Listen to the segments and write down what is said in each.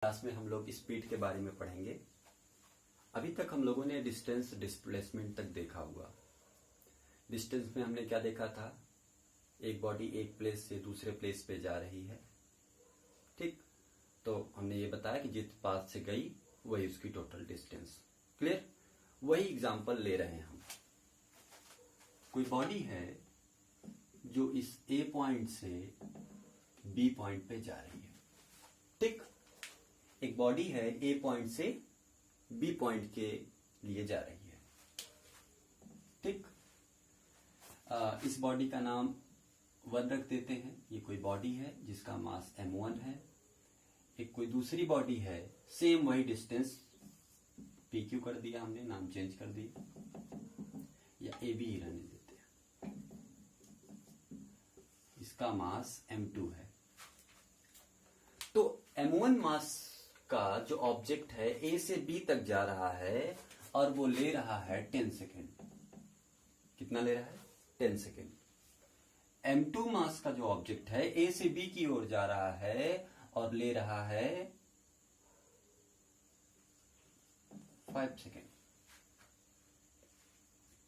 Class में हम लोग स्पीड के बारे में पढ़ेंगे। अभी तक हम लोगों ने डिस्टेंस डिस्प्लेसमेंट तक देखा हुआ। डिस्टेंस में हमने क्या देखा था? एक बॉडी एक प्लेस से दूसरे प्लेस पे जा रही है, ठीक। तो हमने ये बताया कि जिस पाथ से गई वही उसकी टोटल डिस्टेंस। क्लियर? वही एग्जांपल ले रहे हैं हम। कोई बॉडी है जो इस ए पॉइंट से बी पॉइंट पे जा रही है, ठीक। एक बॉडी है ए पॉइंट से बी पॉइंट के लिए जा रही है, ठीक। इस बॉडी का नाम 1 रख देते हैं। ये कोई बॉडी है जिसका मास m1 है। एक कोई दूसरी बॉडी है, सेम वही डिस्टेंस, pq कर दिया हमने, नाम चेंज कर दिया, या ab ही रहने देते हैं। इसका मास m2 है। तो m1 मास का जो ऑब्जेक्ट है ए से बी तक जा रहा है और वो ले रहा है 10 सेकेंड। कितना ले रहा है? 10 सेकेंड। m2 मास का जो ऑब्जेक्ट है ए से बी की ओर जा रहा है और ले रहा है 5 सेकेंड,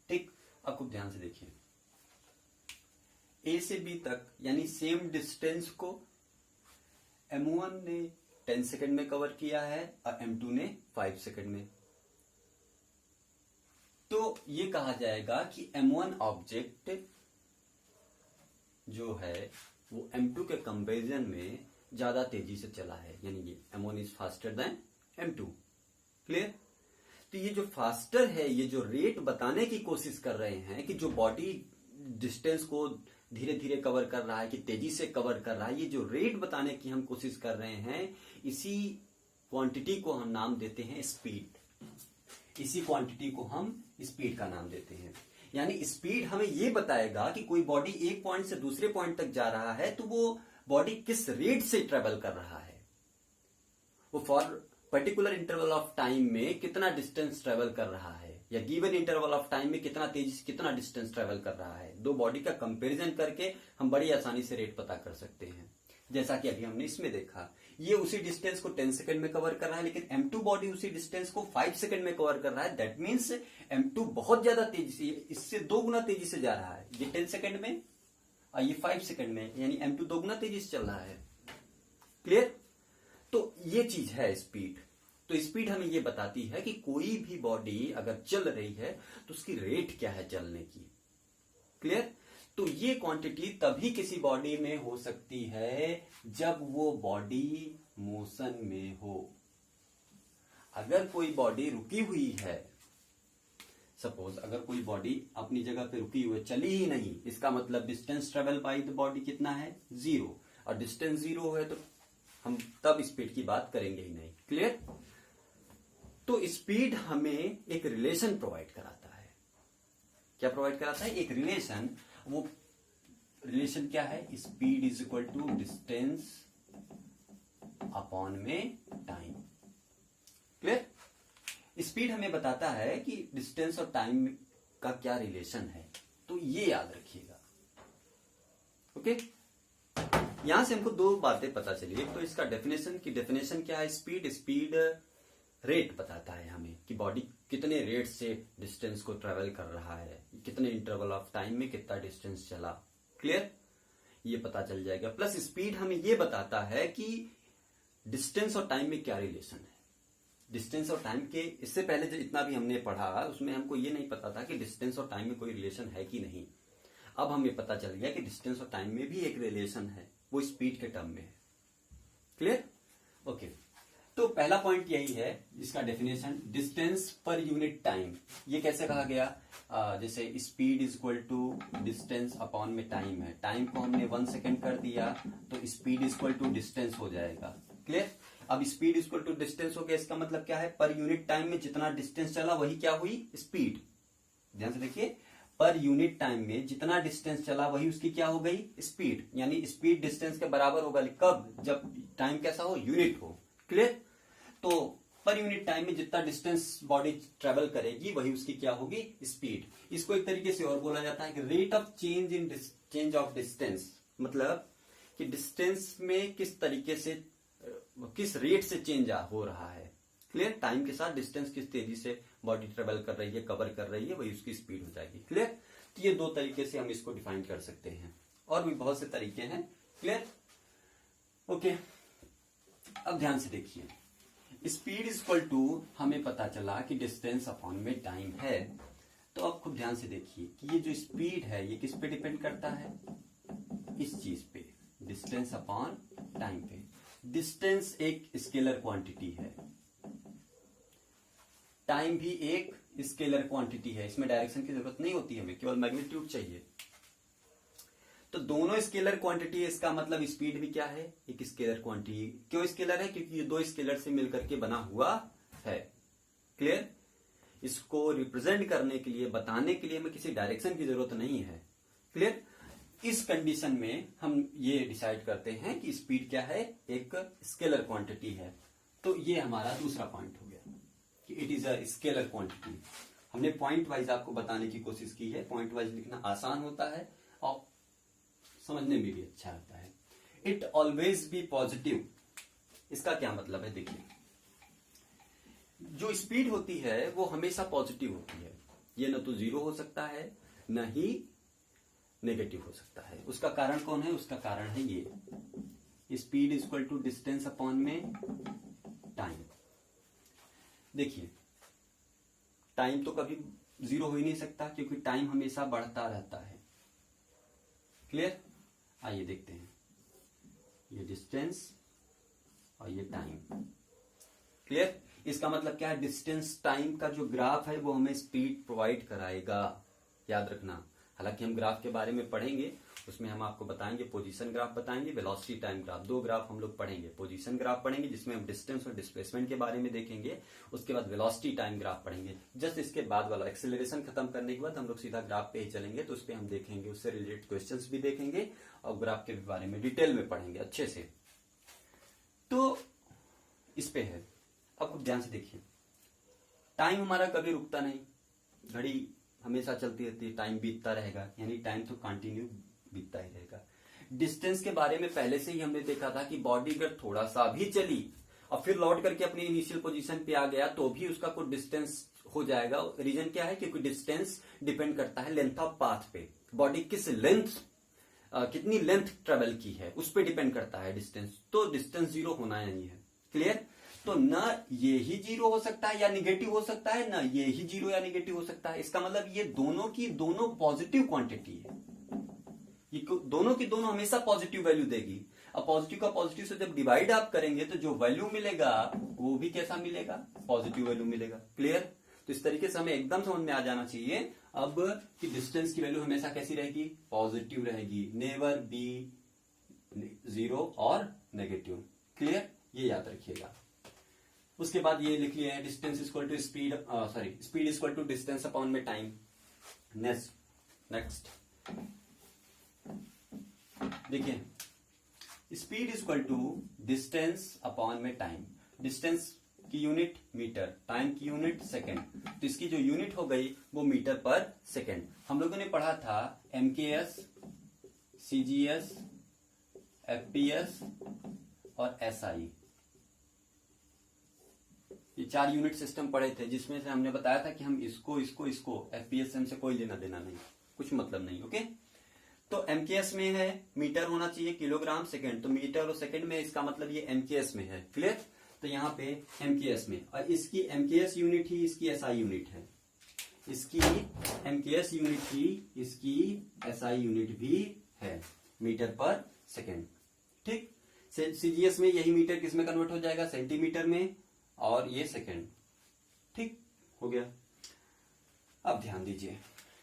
ठीक। अब खूब ध्यान से देखिए, ए से बी तक यानी सेम डिस्टेंस को m1 ने 10 सेकेंड में कवर किया है और m2 ने 5 सेकेंड में। तो ये कहा जाएगा कि m1 ऑब्जेक्ट जो है वो m2 के कंपैरिजन में ज्यादा तेजी से चला है, यानी ये m1 is faster than m2। Clear? तो ये जो फास्टर है, ये जो रेट बताने की कोशिश कर रहे हैं कि जो बॉडी डिस्टेंस को धीरे धीरे कवर कर रहा है कि तेजी से कवर कर रहा है, ये जो रेट बताने की हम कोशिश कर रहे हैं, इसी क्वांटिटी को हम नाम देते हैं स्पीड। इसी क्वांटिटी को हम स्पीड का नाम देते हैं। यानी स्पीड हमें ये बताएगा कि कोई बॉडी एक पॉइंट से दूसरे पॉइंट तक जा रहा है तो वो बॉडी किस रेट से ट्रेवल कर रहा है, वो for particular interval of time में कितना डिस्टेंस ट्रेवल कर रहा है, या गिवन इंटरवल ऑफ टाइम में कितना तेजी से कितना डिस्टेंस ट्रेवल कर रहा है। दो बॉडी का कंपैरिजन करके हम बड़ी आसानी से रेट पता कर सकते हैं। जैसा कि अभी हमने इसमें देखा, ये उसी डिस्टेंस को 10 सेकंड में कवर कर रहा है, लेकिन m2 बॉडी उसी डिस्टेंस को 5 सेकंड में कवर कर रहा है। दैट मीन्स m2 बहुत ज्यादा तेजी से, इससे 2 गुना तेजी से जा रहा है। ये 10 सेकंड में और ये 5 सेकंड में, यानी m2 2 गुना तेजी से चल रहा है। क्लियर? तो ये चीज है स्पीड। तो स्पीड हमें ये बताती है कि कोई भी बॉडी अगर चल रही है तो उसकी रेट क्या है चलने की। क्लियर? तो ये क्वांटिटी तभी किसी बॉडी में हो सकती है जब वो बॉडी मोशन में हो। अगर कोई बॉडी रुकी हुई है, सपोज अगर कोई बॉडी अपनी जगह पे रुकी हुई है, चली ही नहीं, इसका मतलब distance travel by the body कितना है? 0। और डिस्टेंस 0 है तो हम तब स्पीड की बात करेंगे ही नहीं। क्लियर? तो स्पीड हमें एक रिलेशन प्रोवाइड कराता है। क्या प्रोवाइड कराता है? एक रिलेशन। वो रिलेशन क्या है? Speed is equal to distance upon में टाइम। क्लियर? स्पीड हमें बताता है कि डिस्टेंस और टाइम का क्या रिलेशन है, तो ये याद रखिएगा। ओके? यहां से हमको 2 बातें पता चली। एक तो इसका डेफिनेशन की डेफिनेशन क्या है? स्पीड रेट बताता है हमें कि बॉडी कितने रेट से डिस्टेंस को ट्रेवल कर रहा है, कितने इंटरवल ऑफ टाइम में कितना डिस्टेंस चला। क्लियर? ये पता चल जाएगा। प्लस स्पीड हमें ये बताता है कि डिस्टेंस और टाइम में क्या रिलेशन है। डिस्टेंस और टाइम के इससे पहले जो इतना भी हमने पढ़ा उसमें हमको ये नहीं पता था कि डिस्टेंस और टाइम में कोई रिलेशन है कि नहीं। अब हमें पता चल गया कि डिस्टेंस और टाइम में भी एक रिलेशन है, वो स्पीड के टर्म में है। क्लियर? ओके। तो पहला पॉइंट यही है, इसका definition distance per unit time. ये कैसे कहा गया? जैसे speed is equal to distance upon में टाइम है। टाइम को हमने 1 सेकेंड कर दिया तो speed is equal to distance हो जाएगा। क्लियर? अब speed is equal to distance हो गया, इसका मतलब क्या है? पर यूनिट टाइम में जितना डिस्टेंस चला वही क्या हुई? स्पीड। ध्यान से देखिए, पर यूनिट टाइम में जितना डिस्टेंस चला वही उसकी क्या हो गई? स्पीड। यानी स्पीड डिस्टेंस के बराबर होगा कब? जब टाइम कैसा हो? यूनिट हो। क्लियर? तो पर यूनिट टाइम में जितना डिस्टेंस बॉडी ट्रेवल करेगी वही उसकी क्या होगी? स्पीड। इसको एक तरीके से और बोला जाता है कि rate of change of distance, मतलब कि डिस्टेंस में किस तरीके से किस रेट से चेंज हो रहा है। क्लियर। टाइम के साथ डिस्टेंस किस तेजी से बॉडी ट्रेवल कर रही है, कवर कर रही है, वही उसकी स्पीड हो जाएगी। क्लियर। तो ये दो तरीके से हम इसको डिफाइन कर सकते हैं, और भी बहुत से तरीके हैं। क्लियर। ओके, अब ध्यान से देखिए, स्पीड इज इक्वल टू, हमें पता चला कि डिस्टेंस अपॉन में टाइम है। तो अब खुद ध्यान से देखिए कि ये जो स्पीड है ये किस पे डिपेंड करता है, इस चीज पे, डिस्टेंस अपॉन टाइम पे। डिस्टेंस एक स्केलर क्वांटिटी है, टाइम भी एक स्केलर क्वांटिटी है, इसमें डायरेक्शन की जरूरत नहीं होती, हमें केवल मैग्नीट्यूड चाहिए। तो दोनों स्केलर क्वांटिटी है, इसका मतलब स्पीड भी क्या है, एक स्केलर क्वांटिटी। क्यों स्केलर है, क्योंकि ये दो स्केलर से मिलकर के बना हुआ है। क्लियर। इसको रिप्रेजेंट करने के लिए, बताने के लिए हमें किसी डायरेक्शन की जरूरत नहीं है। क्लियर। इस कंडीशन में हम ये डिसाइड करते हैं कि स्पीड क्या है, एक स्केलर क्वांटिटी है। तो ये हमारा दूसरा पॉइंट हो गया कि it is a scalar quantity. हमने पॉइंट वाइज आपको बताने की कोशिश की है, पॉइंट वाइज लिखना आसान होता है और समझने में भी अच्छा लगता है। इट ऑलवेज बी पॉजिटिव, इसका क्या मतलब है, देखिए जो स्पीड होती है वो हमेशा पॉजिटिव होती है। ये न तो जीरो हो सकता है, न ही नेगेटिव हो सकता है। उसका कारण कौन है, उसका कारण है ये speed is equal to distance upon में टाइम। देखिए टाइम तो कभी जीरो हो ही नहीं सकता, क्योंकि टाइम हमेशा बढ़ता रहता है। क्लियर। आइए देखते हैं, ये डिस्टेंस और ये टाइम। क्लियर। इसका मतलब क्या है, डिस्टेंस टाइम का जो ग्राफ है वो हमें स्पीड प्रोवाइड कराएगा, याद रखना। हालांकि हम ग्राफ के बारे में पढ़ेंगे, उसमें हम आपको बताएंगे, पोजीशन ग्राफ बताएंगे, वेलोसिटी टाइम ग्राफ, दो ग्राफ हम लोग पढ़ेंगे। पोजीशन ग्राफ पढ़ेंगे जिसमें हम डिस्टेंस और डिस्प्लेसमेंट के बारे में देखेंगे, उसके बाद वेलोसिटी टाइम ग्राफ पढ़ेंगे। जस्ट इसके बाद वाला एक्सेलरेशन खत्म करने के बाद हम लोग सीधा ग्राफ पे ही चलेंगे, तो उस पर हम देखेंगे, उससे रिलेटेड क्वेश्चंस भी देखेंगे और ग्राफ के बारे में डिटेल में पढ़ेंगे अच्छे से। तो इस पे है। अब ध्यान से देखिए, टाइम हमारा कभी रुकता नहीं, घड़ी हमेशा चलती रहती है, टाइम बीतता रहेगा, यानी टाइम तो कंटिन्यू बीतता ही रहेगा। डिस्टेंस के बारे में पहले से ही हमने देखा था कि बॉडी अगर थोड़ा सा भी चली और फिर लौट करके अपनी इनिशियल पोजीशन पे आ गया तो भी उसका कुछ डिस्टेंस हो जाएगा। रीजन क्या है, क्योंकि डिस्टेंस डिपेंड करता है लेंथ ऑफ पाथ पे। बॉडी किस लेंथ, कितनी लेंथ ट्रेवल की है उस पर डिपेंड करता है डिस्टेंस। तो डिस्टेंस जीरो होना नहीं है। क्लियर। तो न ये ही जीरो हो सकता है या निगेटिव हो सकता है, न ये ही जीरो या निगेटिव हो सकता है। इसका मतलब ये दोनों की दोनों पॉजिटिव क्वांटिटी है, ये दोनों की दोनों हमेशा पॉजिटिव वैल्यू देगी। अब पॉजिटिव का पॉजिटिव से जब डिवाइड आप करेंगे तो जो वैल्यू मिलेगा वो भी कैसा मिलेगा, पॉजिटिव वैल्यू मिलेगा। क्लियर। तो इस तरीके से हमें एकदम समझ में आ जाना चाहिए अब कि डिस्टेंस की वैल्यू हमेशा कैसी रहेगी, पॉजिटिव रहेगी, नेवर बी जीरो और नेगेटिव। क्लियर। ये याद रखिएगा। उसके बाद ये लिख लिया है, distance equal to speed, sorry speed equal to distance upon में टाइम। नेक्स्ट देखिए, speed equal to distance upon में टाइम। डिस्टेंस की यूनिट मीटर, टाइम की यूनिट सेकेंड, तो इसकी जो यूनिट हो गई वो मीटर पर सेकेंड। हम लोगों ने पढ़ा था एमकेएस, सीजीएस, एफपीएस और एसआई, ये चार यूनिट सिस्टम पढ़े थे, जिसमें से हमने बताया था कि हम इसको एफपीएस से कोई लेना देना नहीं, कुछ मतलब नहीं। ओके। तो एमकेएस में है, मीटर होना चाहिए, किलोग्राम सेकंड, तो मीटर और सेकंड में, इसका मतलब ये एमकेएस में है। क्लियर। तो यहाँ पे एमकेएस में, और इसकी एमकेएस यूनिट ही इसकी एसआई यूनिट है, इसकी एमकेएस यूनिट ही इसकी एसआई यूनिट भी है, मीटर पर सेकेंड। ठीक। सीजीएस में यही मीटर किस में कन्वर्ट हो जाएगा, सेंटीमीटर में, और ये सेकेंड। ठीक हो गया। अब ध्यान दीजिए,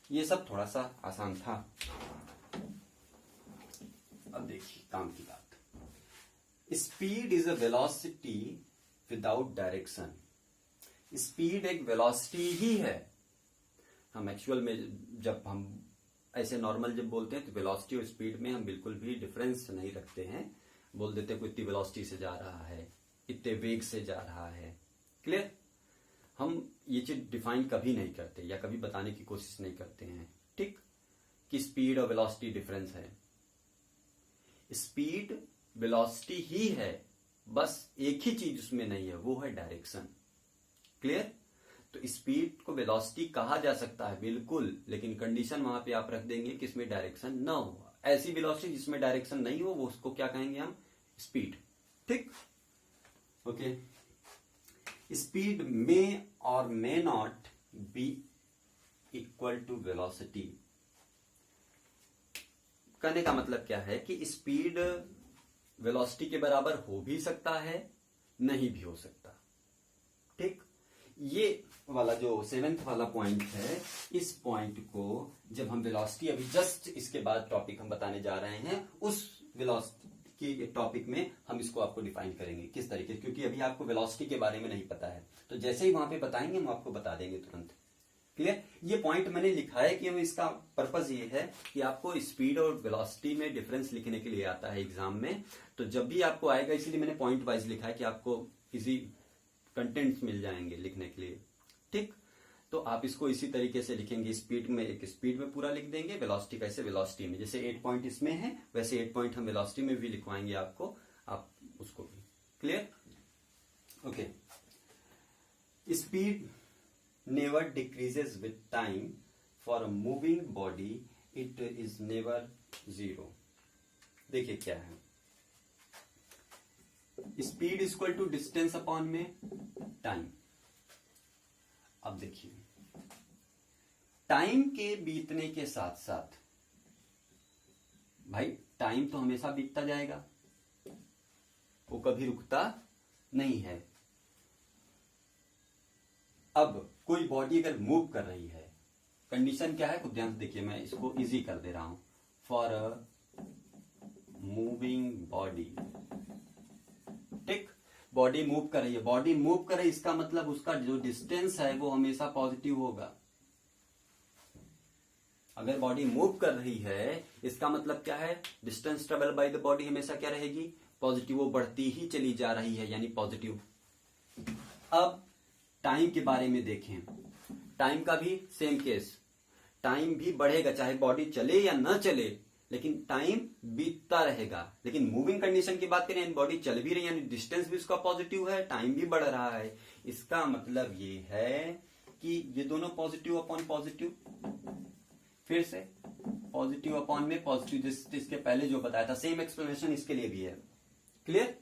ये सब थोड़ा सा आसान था। अब देखिए काम की बात, speed is a velocity without direction. Speed एक वेलोसिटी ही है। हम एक्चुअल में जब हम ऐसे नॉर्मल जब बोलते हैं तो वेलोसिटी और स्पीड में हम बिल्कुल भी डिफरेंस नहीं रखते हैं, बोल देते हैं कोई इतनी वेलोसिटी से जा रहा है, इतने वेग से जा रहा है। क्लियर। हम ये चीज डिफाइन कभी नहीं करते या कभी बताने की कोशिश नहीं करते हैं, ठीक, कि स्पीड और वेलोसिटी डिफरेंस है। स्पीड वेलोसिटी ही है, बस एक ही चीज उसमें नहीं है, वो है डायरेक्शन। क्लियर? तो स्पीड को वेलोसिटी कहा जा सकता है बिल्कुल, लेकिन कंडीशन वहां पे आप रख देंगे कि इसमें डायरेक्शन ना हो। ऐसी वेलोसिटी जिसमें डायरेक्शन नहीं हो वो उसको क्या कहेंगे हम? स्पीड। ठीक, ओके। स्पीड मे और may not be equal to velocity. कहने का मतलब क्या है कि स्पीड वेलोसिटी के बराबर हो भी सकता है, नहीं भी हो सकता। ठीक, ये वाला जो 7th वाला पॉइंट है, इस पॉइंट को जब हम वेलोसिटी, अभी जस्ट इसके बाद टॉपिक हम बताने जा रहे हैं, उस वेलोसिटी की टॉपिक में हम इसको आपको डिफाइन करेंगे किस तरीके से, क्योंकि अभी आपको वेलोसिटी के बारे में नहीं पता है, तो जैसे ही वहां पे बताएंगे हम आपको बता देंगे तुरंत। क्लियर? ये पॉइंट मैंने लिखा है कि इसका पर्पस ये है कि आपको स्पीड और वेलोसिटी में डिफरेंस लिखने के लिए आता है एग्जाम में, तो जब भी आपको आएगा, इसलिए मैंने पॉइंट वाइज लिखा है कि आपको इजी कंटेंट्स मिल जाएंगे लिखने के लिए। ठीक, तो आप इसको इसी तरीके से लिखेंगे, स्पीड में एक स्पीड में पूरा लिख देंगे, वेलोसिटी कैसे वेलोसिटी में, जैसे 8 पॉइंट इसमें है वैसे 8 पॉइंट हम वेलोसिटी में भी लिखवाएंगे आपको, आप उसको भी। Clear? Okay. Speed never decreases with time for a moving body, it is never zero। देखिए क्या है, speed equal to distance upon में टाइम। अब देखिए, टाइम के बीतने के साथ साथ भाई टाइम तो हमेशा बीतता जाएगा, वो कभी रुकता नहीं है। अब कोई बॉडी अगर मूव कर रही है, कंडीशन क्या है, खुद ध्यान से देखिए, मैं इसको इजी कर दे रहा हूं। फॉर अ मूविंग बॉडी, ठीक, बॉडी मूव कर रही है, बॉडी मूव कर रही है, इसका मतलब उसका जो डिस्टेंस है वो हमेशा पॉजिटिव होगा। अगर बॉडी मूव कर रही है, इसका मतलब क्या है, distance travel by the body हमेशा क्या रहेगी, पॉजिटिव, वो बढ़ती ही चली जा रही है, यानी पॉजिटिव। अब टाइम के बारे में देखें, टाइम का भी सेम केस, टाइम भी बढ़ेगा चाहे बॉडी चले या ना चले, लेकिन टाइम बीतता रहेगा। लेकिन मूविंग कंडीशन की बात करें, बॉडी चल भी रही है, यानी डिस्टेंस भी उसका पॉजिटिव है, टाइम भी बढ़ रहा है। इसका मतलब ये है कि ये दोनों पॉजिटिव अपॉन पॉजिटिव, फिर से पॉजिटिव अपॉन में पॉजिटिव, जिसके पहले जो बताया था, सेम एक्सप्लेनेशन इसके लिए भी है। क्लियर?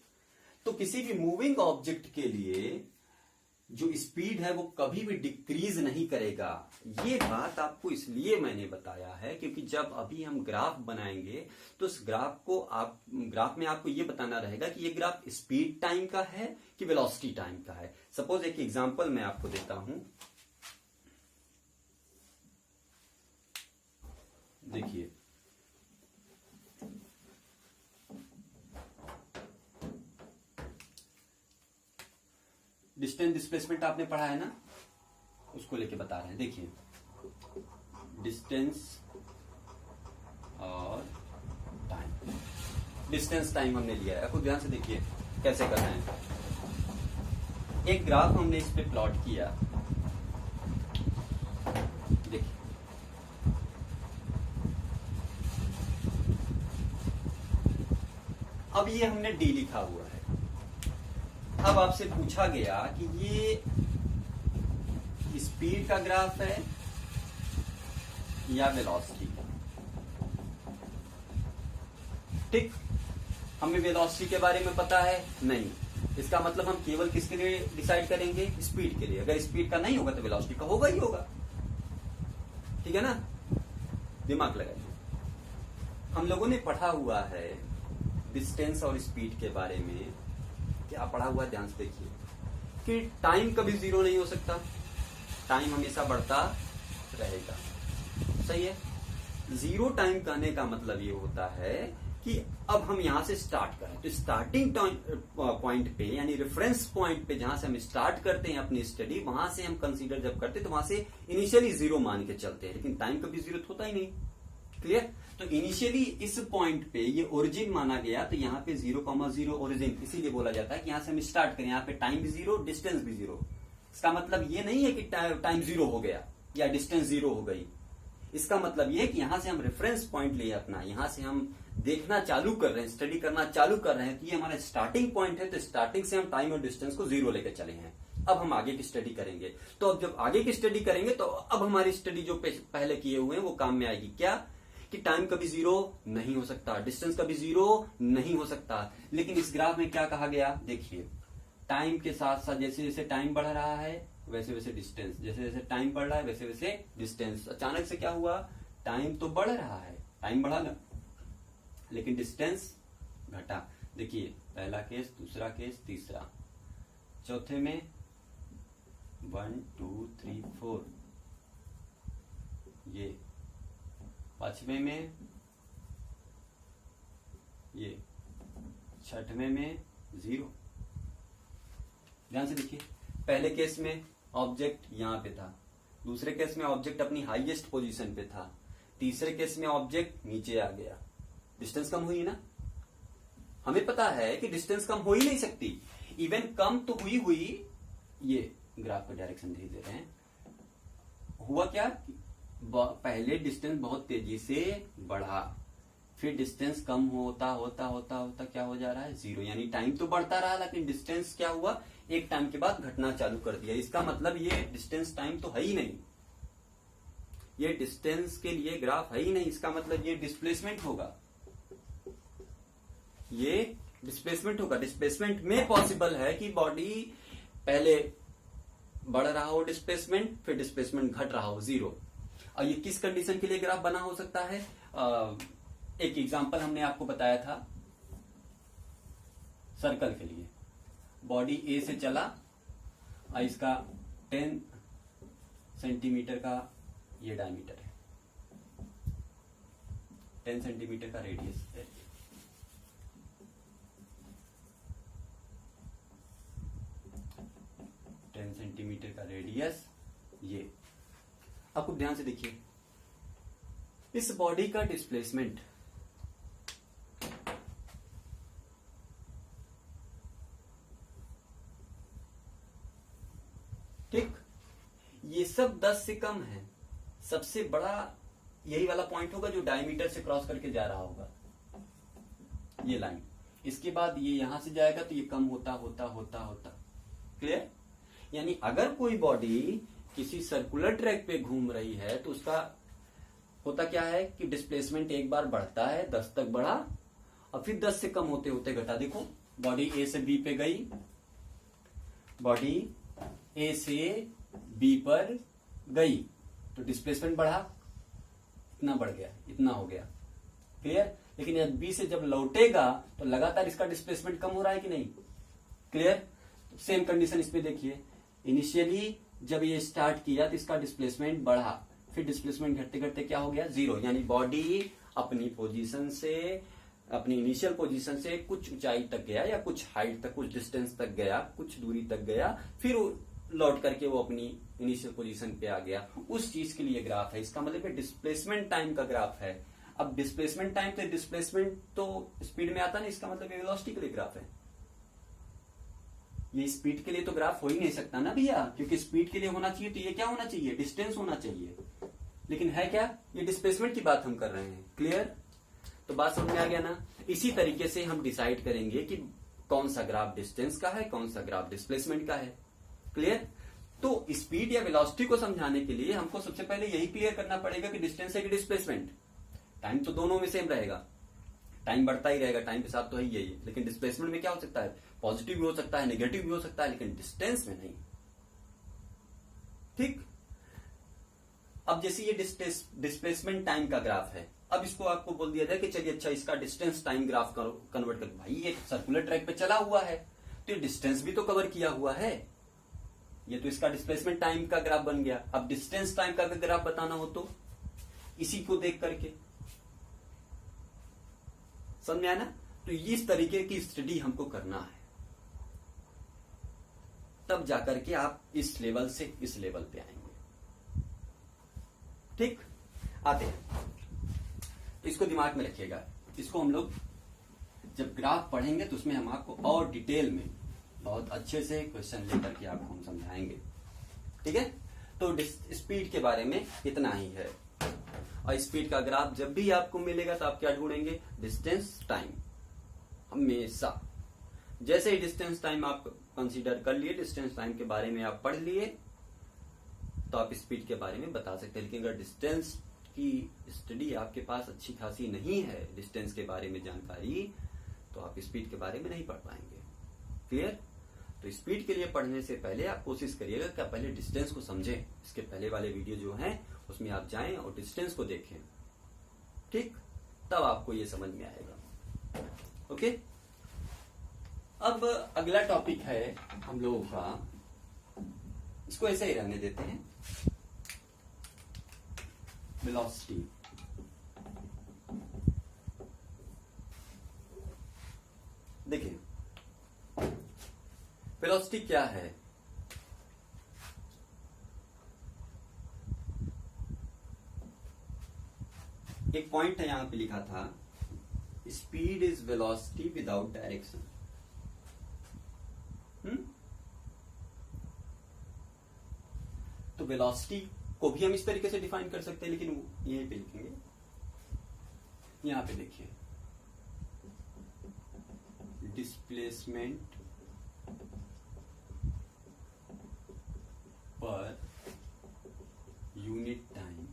तो किसी भी मूविंग ऑब्जेक्ट के लिए जो स्पीड है वो कभी भी डिक्रीज नहीं करेगा। ये बात आपको इसलिए मैंने बताया है क्योंकि जब अभी हम ग्राफ बनाएंगे तो उस ग्राफ में आपको ये बताना रहेगा कि ये ग्राफ स्पीड टाइम का है कि वेलोसिटी टाइम का है। सपोज एक एग्जांपल मैं आपको देता हूं, देखिए, डिस्टेंस डिस्प्लेसमेंट आपने पढ़ा है ना, उसको लेके बता रहे हैं। देखिए, डिस्टेंस और टाइम, डिस्टेंस टाइम हमने लिया है, खुद ध्यान से देखिए कैसे करना है। एक ग्राफ हमने इस पे प्लॉट किया, देखिए अब ये हमने डी लिखा हुआ है। अब आपसे पूछा गया कि ये स्पीड का ग्राफ है या वेलोसिटी का। ठीक, हमें वेलोसिटी के बारे में पता है नहीं, इसका मतलब हम केवल किसके लिए डिसाइड करेंगे, स्पीड के लिए। अगर स्पीड का नहीं होगा तो वेलोसिटी का होगा ही होगा। ठीक है ना, दिमाग लगाइए। हम लोगों ने पढ़ा हुआ है डिस्टेंस और स्पीड के बारे में, क्या पढ़ा हुआ है ध्यान से देखिए, कि टाइम कभी जीरो नहीं हो सकता, टाइम हमेशा बढ़ता रहेगा। सही है? जीरो टाइम कहने का मतलब ये होता है कि अब हम यहां से स्टार्ट करें तो स्टार्टिंग पॉइंट पे, यानी रेफरेंस पॉइंट पे जहां से हम स्टार्ट करते हैं अपनी स्टडी, वहां से हम कंसीडर जब करते हैं तो वहां से इनिशियली जीरो मान के चलते हैं, लेकिन टाइम कभी जीरो होता ही नहीं। क्लियर? तो इनिशियली इस पॉइंट पे ये ओरिजिन माना गया, तो यहाँ पे 0,0 ओरिजिन, इसीलिए बोला जाता है कि यहाँ से हम स्टार्ट करें, यहाँ पे टाइम भी जीरो, डिस्टेंस भी जीरो। इसका मतलब ये नहीं है कि टाइम जीरो हो गया या डिस्टेंस जीरो हो गई। इसका मतलब ये है कि यहां से हम रेफरेंस पॉइंट लिए अपना, यहां से हम देखना चालू कर रहे हैं, स्टडी करना चालू कर रहे हैं, तो ये हमारा स्टार्टिंग पॉइंट है। तो स्टार्टिंग से हम टाइम और डिस्टेंस को जीरो लेकर चले हैं। अब हम आगे की स्टडी करेंगे। तो अब जब आगे की स्टडी करेंगे तो अब हमारी स्टडी जो पहले किए हुए हैं वो काम में आएगी। क्या कि टाइम कभी जीरो नहीं हो सकता, डिस्टेंस कभी जीरो नहीं हो सकता। लेकिन इस ग्राफ में क्या कहा गया, देखिए टाइम के साथ साथ जैसे जैसे टाइम बढ़ रहा है वैसे वैसे डिस्टेंस, जैसे जैसे टाइम बढ़ रहा है वैसे वैसे डिस्टेंस। अचानक से क्या हुआ, टाइम तो बढ़ रहा है, टाइम बढ़ा ना, लेकिन डिस्टेंस घटा। देखिए पहला केस, दूसरा केस, तीसरा, चौथे में 1 2 3 4, ये पांचवें में ये, छठवें में 0। ध्यान से देखिए, पहले केस में ऑब्जेक्ट यहां पे था, दूसरे केस में ऑब्जेक्ट अपनी हाईएस्ट पोजीशन पे था, तीसरे केस में ऑब्जेक्ट नीचे आ गया। डिस्टेंस कम हुई ना। हमें पता है कि डिस्टेंस कम हो ही नहीं सकती, इवन कम तो हुई। ये ग्राफ का डायरेक्शन दे रहे हैं। हुआ क्या, पहले डिस्टेंस बहुत तेजी से बढ़ा, फिर डिस्टेंस कम होता होता होता होता क्या हो जा रहा है, 0। यानी टाइम तो बढ़ता रहा लेकिन डिस्टेंस क्या हुआ, एक टाइम के बाद घटना चालू कर दिया। इसका मतलब ये डिस्टेंस टाइम तो है ही नहीं, ये डिस्टेंस के लिए ग्राफ है ही नहीं। इसका मतलब ये डिस्प्लेसमेंट होगा, ये डिस्प्लेसमेंट होगा। डिस्प्लेसमेंट में पॉसिबल है कि बॉडी पहले बढ़ रहा हो डिस्प्लेसमेंट, फिर डिस्प्लेसमेंट घट रहा हो 0। और ये किस कंडीशन के लिए ग्राफ बना हो सकता है, एक एग्जांपल हमने आपको बताया था सर्कल के लिए। बॉडी ए से चला और इसका 10 सेंटीमीटर का ये डायमीटर है, 10 सेंटीमीटर का रेडियस है। सेंटीमीटर का रेडियस ये। आपको ध्यान से देखिए, इस बॉडी का डिस्प्लेसमेंट ठीक, ये सब 10 से कम है। सबसे बड़ा यही वाला पॉइंट होगा जो डायमीटर से क्रॉस करके जा रहा होगा, ये लाइन। इसके बाद ये यहां से जाएगा तो ये कम होता होता होता होता। क्लियर। यानी अगर कोई बॉडी किसी सर्कुलर ट्रैक पे घूम रही है तो उसका होता क्या है कि डिस्प्लेसमेंट एक बार बढ़ता है, 10 तक बढ़ा और फिर 10 से कम होते होते घटा। देखो बॉडी ए से बी पे गई, बॉडी ए से बी पर गई तो डिस्प्लेसमेंट बढ़ा, इतना बढ़ गया, इतना हो गया। क्लियर। लेकिन बी से जब लौटेगा तो लगातार इसका डिस्प्लेसमेंट कम हो रहा है कि नहीं। क्लियर। सेम कंडीशन इस पे देखिए, इनिशियली जब ये स्टार्ट किया तो इसका डिस्प्लेसमेंट बढ़ा, फिर डिस्प्लेसमेंट घटते घटते क्या हो गया, 0। यानी बॉडी अपनी पोजीशन से, अपनी इनिशियल पोजीशन से कुछ ऊंचाई तक गया या कुछ हाइट तक, कुछ डिस्टेंस तक गया, कुछ दूरी तक गया, फिर लौट करके वो अपनी इनिशियल पोजीशन पे आ गया। उस चीज के लिए ग्राफ है। इसका मतलब डिस्प्लेसमेंट टाइम का ग्राफ है। अब डिस्प्लेसमेंट टाइम तो डिस्प्लेसमेंट तो स्पीड में आता नहीं, इसका मतलब वेलोसिटी के लिए ग्राफ है। ये स्पीड के लिए तो ग्राफ हो ही नहीं सकता ना भैया, क्योंकि स्पीड के लिए होना चाहिए तो ये क्या होना चाहिए, डिस्टेंस होना चाहिए। लेकिन है क्या, ये डिस्प्लेसमेंट की बात हम कर रहे हैं। क्लियर। तो बात समझ में आ गया ना। इसी तरीके से हम डिसाइड करेंगे कि कौन सा ग्राफ डिस्टेंस का है, कौन सा ग्राफ डिस्प्लेसमेंट का है। क्लियर। तो स्पीड या वेलोसिटी को समझाने के लिए हमको सबसे पहले यही क्लियर करना पड़ेगा कि डिस्टेंस है कि डिस्प्लेसमेंट। टाइम तो दोनों में सेम रहेगा, टाइम बढ़ता ही रहेगा, टाइम के साथ तो है यही है। लेकिन डिस्प्लेसमेंट में क्या हो सकता है, पॉजिटिव भी हो सकता है, नेगेटिव भी हो सकता है, लेकिन डिस्टेंस में नहीं। ठीक। अब जैसे ये डिस्प्लेसमेंट टाइम का ग्राफ है, अब इसको आपको बोल दिया जाए कि चलिए अच्छा इसका डिस्टेंस टाइम ग्राफ कन्वर्ट कर। भाई ये सर्कुलर ट्रैक पे चला हुआ है तो ये डिस्टेंस भी तो कवर किया हुआ है, ये तो इसका डिस्प्लेसमेंट टाइम का ग्राफ बन गया। अब डिस्टेंस टाइम का ग्राफ बताना हो तो इसी को देख करके, समझ में आया ना। तो इस तरीके की स्टडी हमको करना है, तब जाकर के आप इस लेवल से इस लेवल पे आएंगे। ठीक। आते हैं, इसको दिमाग में रखिएगा। इसको हम लोग जब ग्राफ पढ़ेंगे तो उसमें हम आपको और डिटेल में बहुत अच्छे से क्वेश्चन लेकर के आपको हम समझाएंगे। ठीक है। तो स्पीड के बारे में इतना ही है। और स्पीड का ग्राफ जब भी आपको मिलेगा तो आप क्या ढूंढेंगे, डिस्टेंस टाइम। हमेशा जैसे ही डिस्टेंस टाइम आप कंसीडर कर लिए, डिस्टेंस टाइम के बारे में आप पढ़ लिए, तो आप स्पीड के बारे में बता सकते हैं। लेकिन अगर डिस्टेंस की स्टडी आपके पास अच्छी खासी नहीं है, डिस्टेंस के बारे में जानकारी, तो आप स्पीड के बारे में नहीं पढ़ पाएंगे। क्लियर? तो स्पीड के लिए पढ़ने से पहले आप कोशिश करिएगा कि आप पहले डिस्टेंस को समझें। इसके पहले वाले वीडियो जो हैं उसमें आप जाएं और डिस्टेंस को देखें, ठीक? तब आपको ये समझ में आएगा। ओके, अब अगला टॉपिक है हम लोगों का, इसको ऐसे ही रहने देते हैं, वेलोसिटी। देखिए वेलोसिटी क्या है? एक पॉइंट है, यहां पे लिखा था speed is velocity without direction. तो वेलोसिटी को भी हम इस तरीके से डिफाइन कर सकते हैं, लेकिन यहीं पे लिखेंगे। यहां पे देखिए, डिस्प्लेसमेंट पर यूनिट टाइम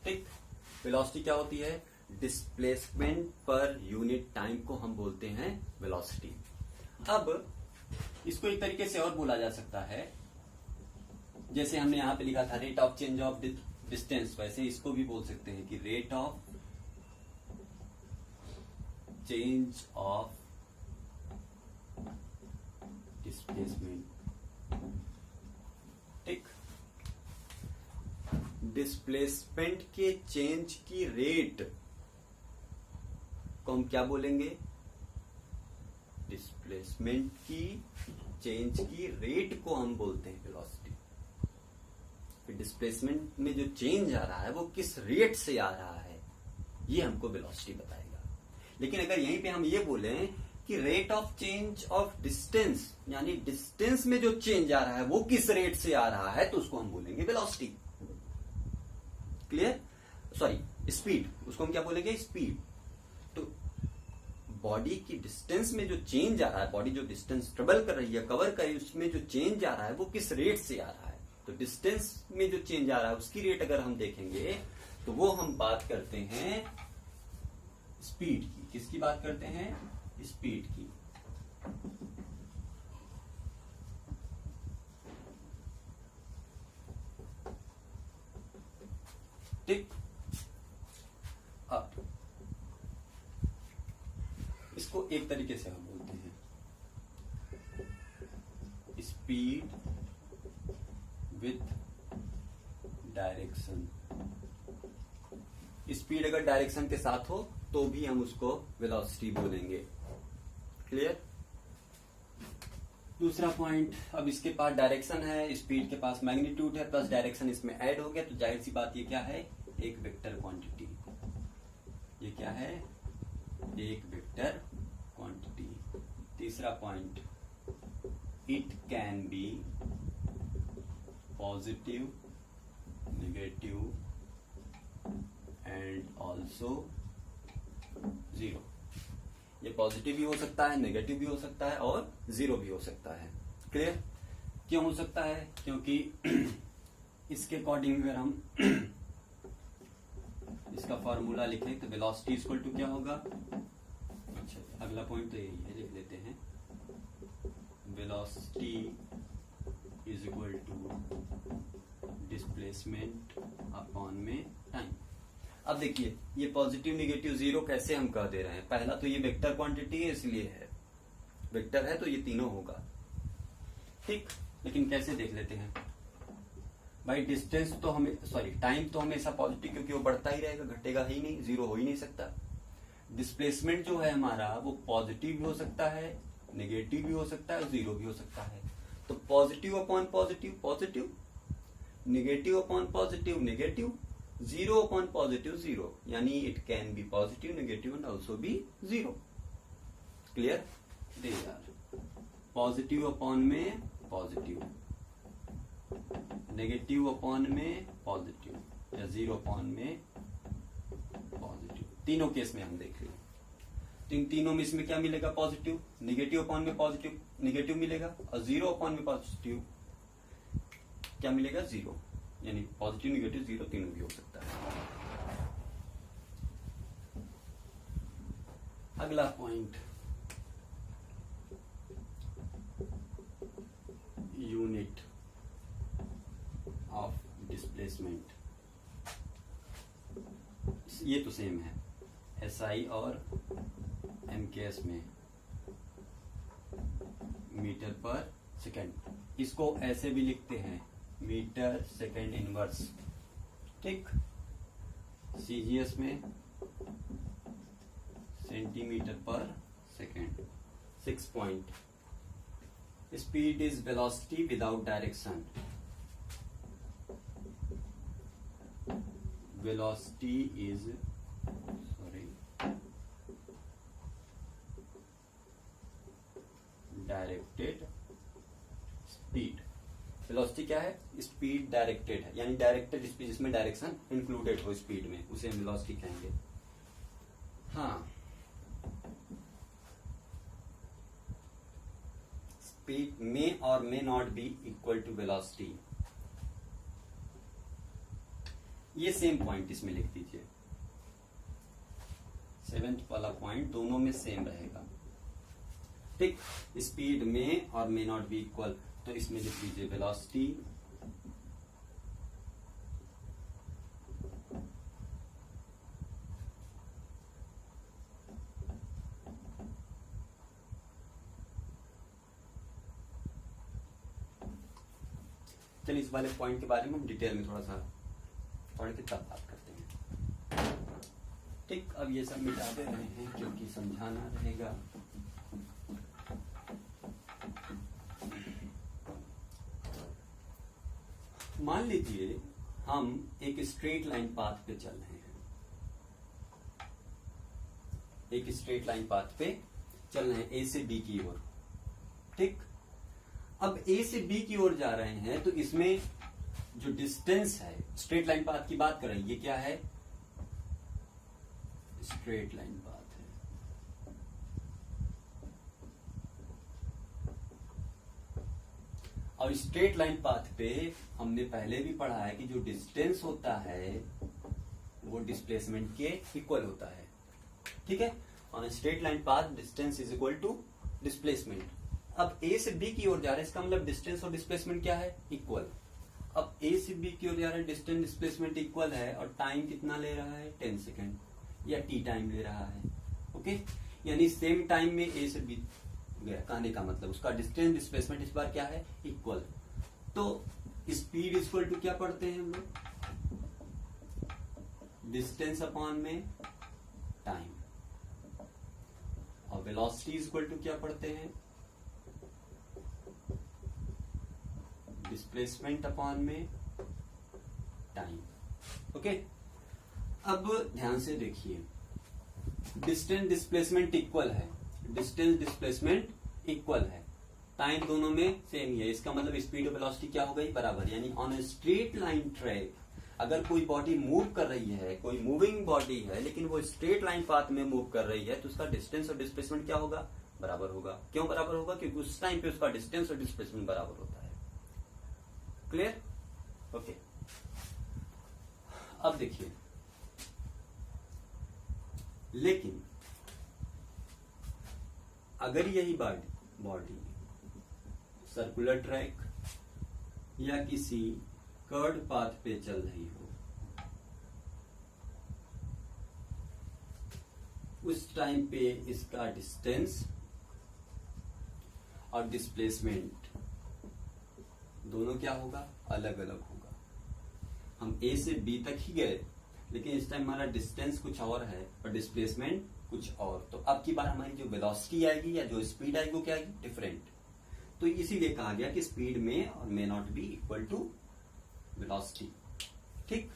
ठीक। वेलोसिटी क्या होती है? डिस्प्लेसमेंट पर यूनिट टाइम को हम बोलते हैं वेलोसिटी। अब इसको एक तरीके से और बोला जा सकता है, जैसे हमने यहां पे लिखा था rate of change of distance, वैसे इसको भी बोल सकते हैं कि rate of change of displacement. ठीक, डिस्प्लेसमेंट के चेंज की रेट को हम क्या बोलेंगे? डिस्प्लेसमेंट की चेंज की रेट को हम बोलते हैं वेलोसिटी। फिर डिस्प्लेसमेंट में जो चेंज आ रहा है वो किस रेट से आ रहा है, ये हमको वेलोसिटी बताएगा। लेकिन अगर यहीं पे हम ये बोलें कि rate of change of distance, यानी डिस्टेंस में जो चेंज आ रहा है वो किस रेट से आ रहा है, तो उसको हम बोलेंगे वेलोसिटी। क्लियर? सॉरी, स्पीड, उसको हम क्या बोलेंगे? स्पीड। तो बॉडी की डिस्टेंस में जो चेंज आ रहा है, बॉडी जो डिस्टेंस ट्रेवल कर रही है, कवर कर रही है, उसमें जो चेंज आ रहा है वो किस रेट से आ रहा है। तो डिस्टेंस में जो चेंज आ रहा है उसकी रेट अगर हम देखेंगे तो वो हम बात करते हैं स्पीड की। किसकी बात करते हैं? स्पीड की। ठीक, अब इसको एक तरीके से हम बोलते हैं स्पीड विथ डायरेक्शन। स्पीड अगर डायरेक्शन के साथ हो तो भी हम उसको वेलोसिटी बोलेंगे। क्लियर? दूसरा पॉइंट, अब इसके पास डायरेक्शन है, स्पीड के पास मैग्नीट्यूड है, प्लस डायरेक्शन इसमें ऐड हो गया, तो जाहिर सी बात ये क्या है? एक वेक्टर क्वांटिटी। ये क्या है? एक वेक्टर क्वांटिटी। तीसरा point, it can be positive, negative and also zero. ये पॉजिटिव भी हो सकता है, नेगेटिव भी हो सकता है और जीरो भी हो सकता है। क्लियर? क्यों हो सकता है? क्योंकि इसके अकॉर्डिंग अगर हम इसका फॉर्मूला लिखें तो वेलोसिटी इक्वल टू क्या होगा? अच्छा, अगला पॉइंट तो यही है, लिख लेते हैं। Velocity is equal to displacement upon में टाइम। अब देखिए, ये पॉजिटिव, नेगेटिव, जीरो कैसे हम कह दे रहे हैं? पहला तो ये वेक्टर क्वांटिटी है, इसलिए है। वेक्टर है तो ये तीनों होगा। ठीक, लेकिन कैसे देख लेते हैं भाई? डिस्टेंस तो हमें, सॉरी, टाइम तो हमेशा पॉजिटिव, क्योंकि वो बढ़ता ही रहेगा, घटेगा ही नहीं, जीरो हो ही नहीं सकता। डिस्प्लेसमेंट जो है हमारा वो पॉजिटिव भी हो सकता है, नेगेटिव भी हो सकता है, जीरो भी हो सकता है। तो positive upon positive positive, negative upon positive negative, zero upon positive zero, यानी it can be positive, negative and also be zero. Clear? दे यार, पॉजिटिव अपॉन में पॉजिटिव, नेगेटिव अपॉन में पॉजिटिव, या जीरो अपॉन में पॉजिटिव, तीनों case में हम देख रहे हैं। तो इन तीनों में इसमें क्या मिलेगा? पॉजिटिव। नेगेटिव अपॉन में पॉजिटिव, नेगेटिव मिलेगा, और जीरो अपॉन में पॉजिटिव क्या मिलेगा? जीरो। यानी पॉजिटिव, नेगेटिव, जीरो तीनों भी हो सकता है। अगला पॉइंट, यूनिट ऑफ डिस्प्लेसमेंट। ये तो सेम है एसआई और एमकेएस में, मीटर पर सेकेंड। इसको ऐसे भी लिखते हैं, मीटर सेकेंड इनवर्स। ठीक? सीजीएस में centimetre per second. 6 point, speed is velocity without direction. Velocity is directed speed. Velocity क्या है? स्पीड डायरेक्टेड है, यानी डायरेक्टेड स्पीड जिसमें डायरेक्शन इंक्लूडेड हो स्पीड में, उसे हम वेलोसिटी कहेंगे। हाँ, स्पीड में और may not be equal to velocity. ये सेम पॉइंट इसमें लिख दीजिए। 7th वाला पॉइंट दोनों में सेम रहेगा। ठीक? स्पीड में और मे नॉट बी इक्वल, तो इसमें लिख दीजिए वेलोसिटी चलिए इस वाले पॉइंट के बारे में हम डिटेल में थोड़ा सा पढ़ के तब बात करते हैं। ठीक? अब ये सब मिटा दे रहे हैं क्योंकि समझाना रहेगा। मान लीजिए हम एक स्ट्रेट लाइन पाथ पे चल रहे हैं, एक स्ट्रेट लाइन पाथ पे चल रहे हैं ए से बी की ओर। ठीक? अब ए से बी की ओर जा रहे हैं, तो इसमें जो डिस्टेंस है, स्ट्रेट लाइन पाथ की बात कर रहे हैं, ये क्या है? स्ट्रेट लाइन पाथ है। और स्ट्रेट लाइन पाथ पे हमने पहले भी पढ़ा है कि जो डिस्टेंस होता है वो डिस्प्लेसमेंट के इक्वल होता है। ठीक है? On straight line path distance is equal to displacement. अब ए से बी की ओर जा रहे हैं, इसका मतलब डिस्टेंस और डिस्प्लेसमेंट क्या है? इक्वल। अब ए से बी की ओर जा रहे हैं, डिस्टेंस डिस्प्लेसमेंट इक्वल है, और टाइम कितना ले रहा है? 10 सेकेंड या टी टाइम ले रहा है। ओके? यानी सेम टाइम में ए से बी गया, कहने का मतलब उसका डिस्टेंस डिस्प्लेसमेंट इस बार क्या है? इक्वल। तो स्पीड इक्वल टू क्या पढ़ते हैं हम लोग? डिस्टेंस अपॉन में टाइम। और वेलोसिटी इक्वल टू क्या पढ़ते हैं? डिस्प्लेसमेंट अपॉन में टाइम। ओके? अब ध्यान से देखिए, डिस्टेंस डिस्प्लेसमेंट इक्वल है, डिस्टेंस डिस्प्लेसमेंट इक्वल है, टाइम दोनों में सेम ही है। इसका मतलब स्पीड और वेलोसिटी क्या हो गई? बराबर। यानी on a straight line track अगर कोई बॉडी मूव कर रही है, कोई मूविंग बॉडी है, लेकिन वो स्ट्रेट लाइन पाथ में मूव कर रही है, तो उसका डिस्टेंस और डिस्प्लेसमेंट क्या होगा? बराबर होगा। क्यों बराबर होगा? क्योंकि उस टाइम पे उसका डिस्टेंस और डिस्प्लेसमेंट बराबर होता है। क्लियर? ओके। अब देखिए, लेकिन अगर यही बॉडी सर्कुलर ट्रैक या किसी कर्ड पाथ पे चल रही हो, उस टाइम पे इसका डिस्टेंस और डिस्प्लेसमेंट दोनों क्या होगा? अलग अलग होगा। हम ए से बी तक ही गए, लेकिन इस टाइम हमारा डिस्टेंस कुछ और है और डिस्प्लेसमेंट कुछ और। तो अब की बार हमारी जो वेलोसिटी आएगी या जो स्पीड आएगी वो क्या आएगी? डिफरेंट। तो इसीलिए कहा गया कि स्पीड में और may not be equal to velocity. ठीक?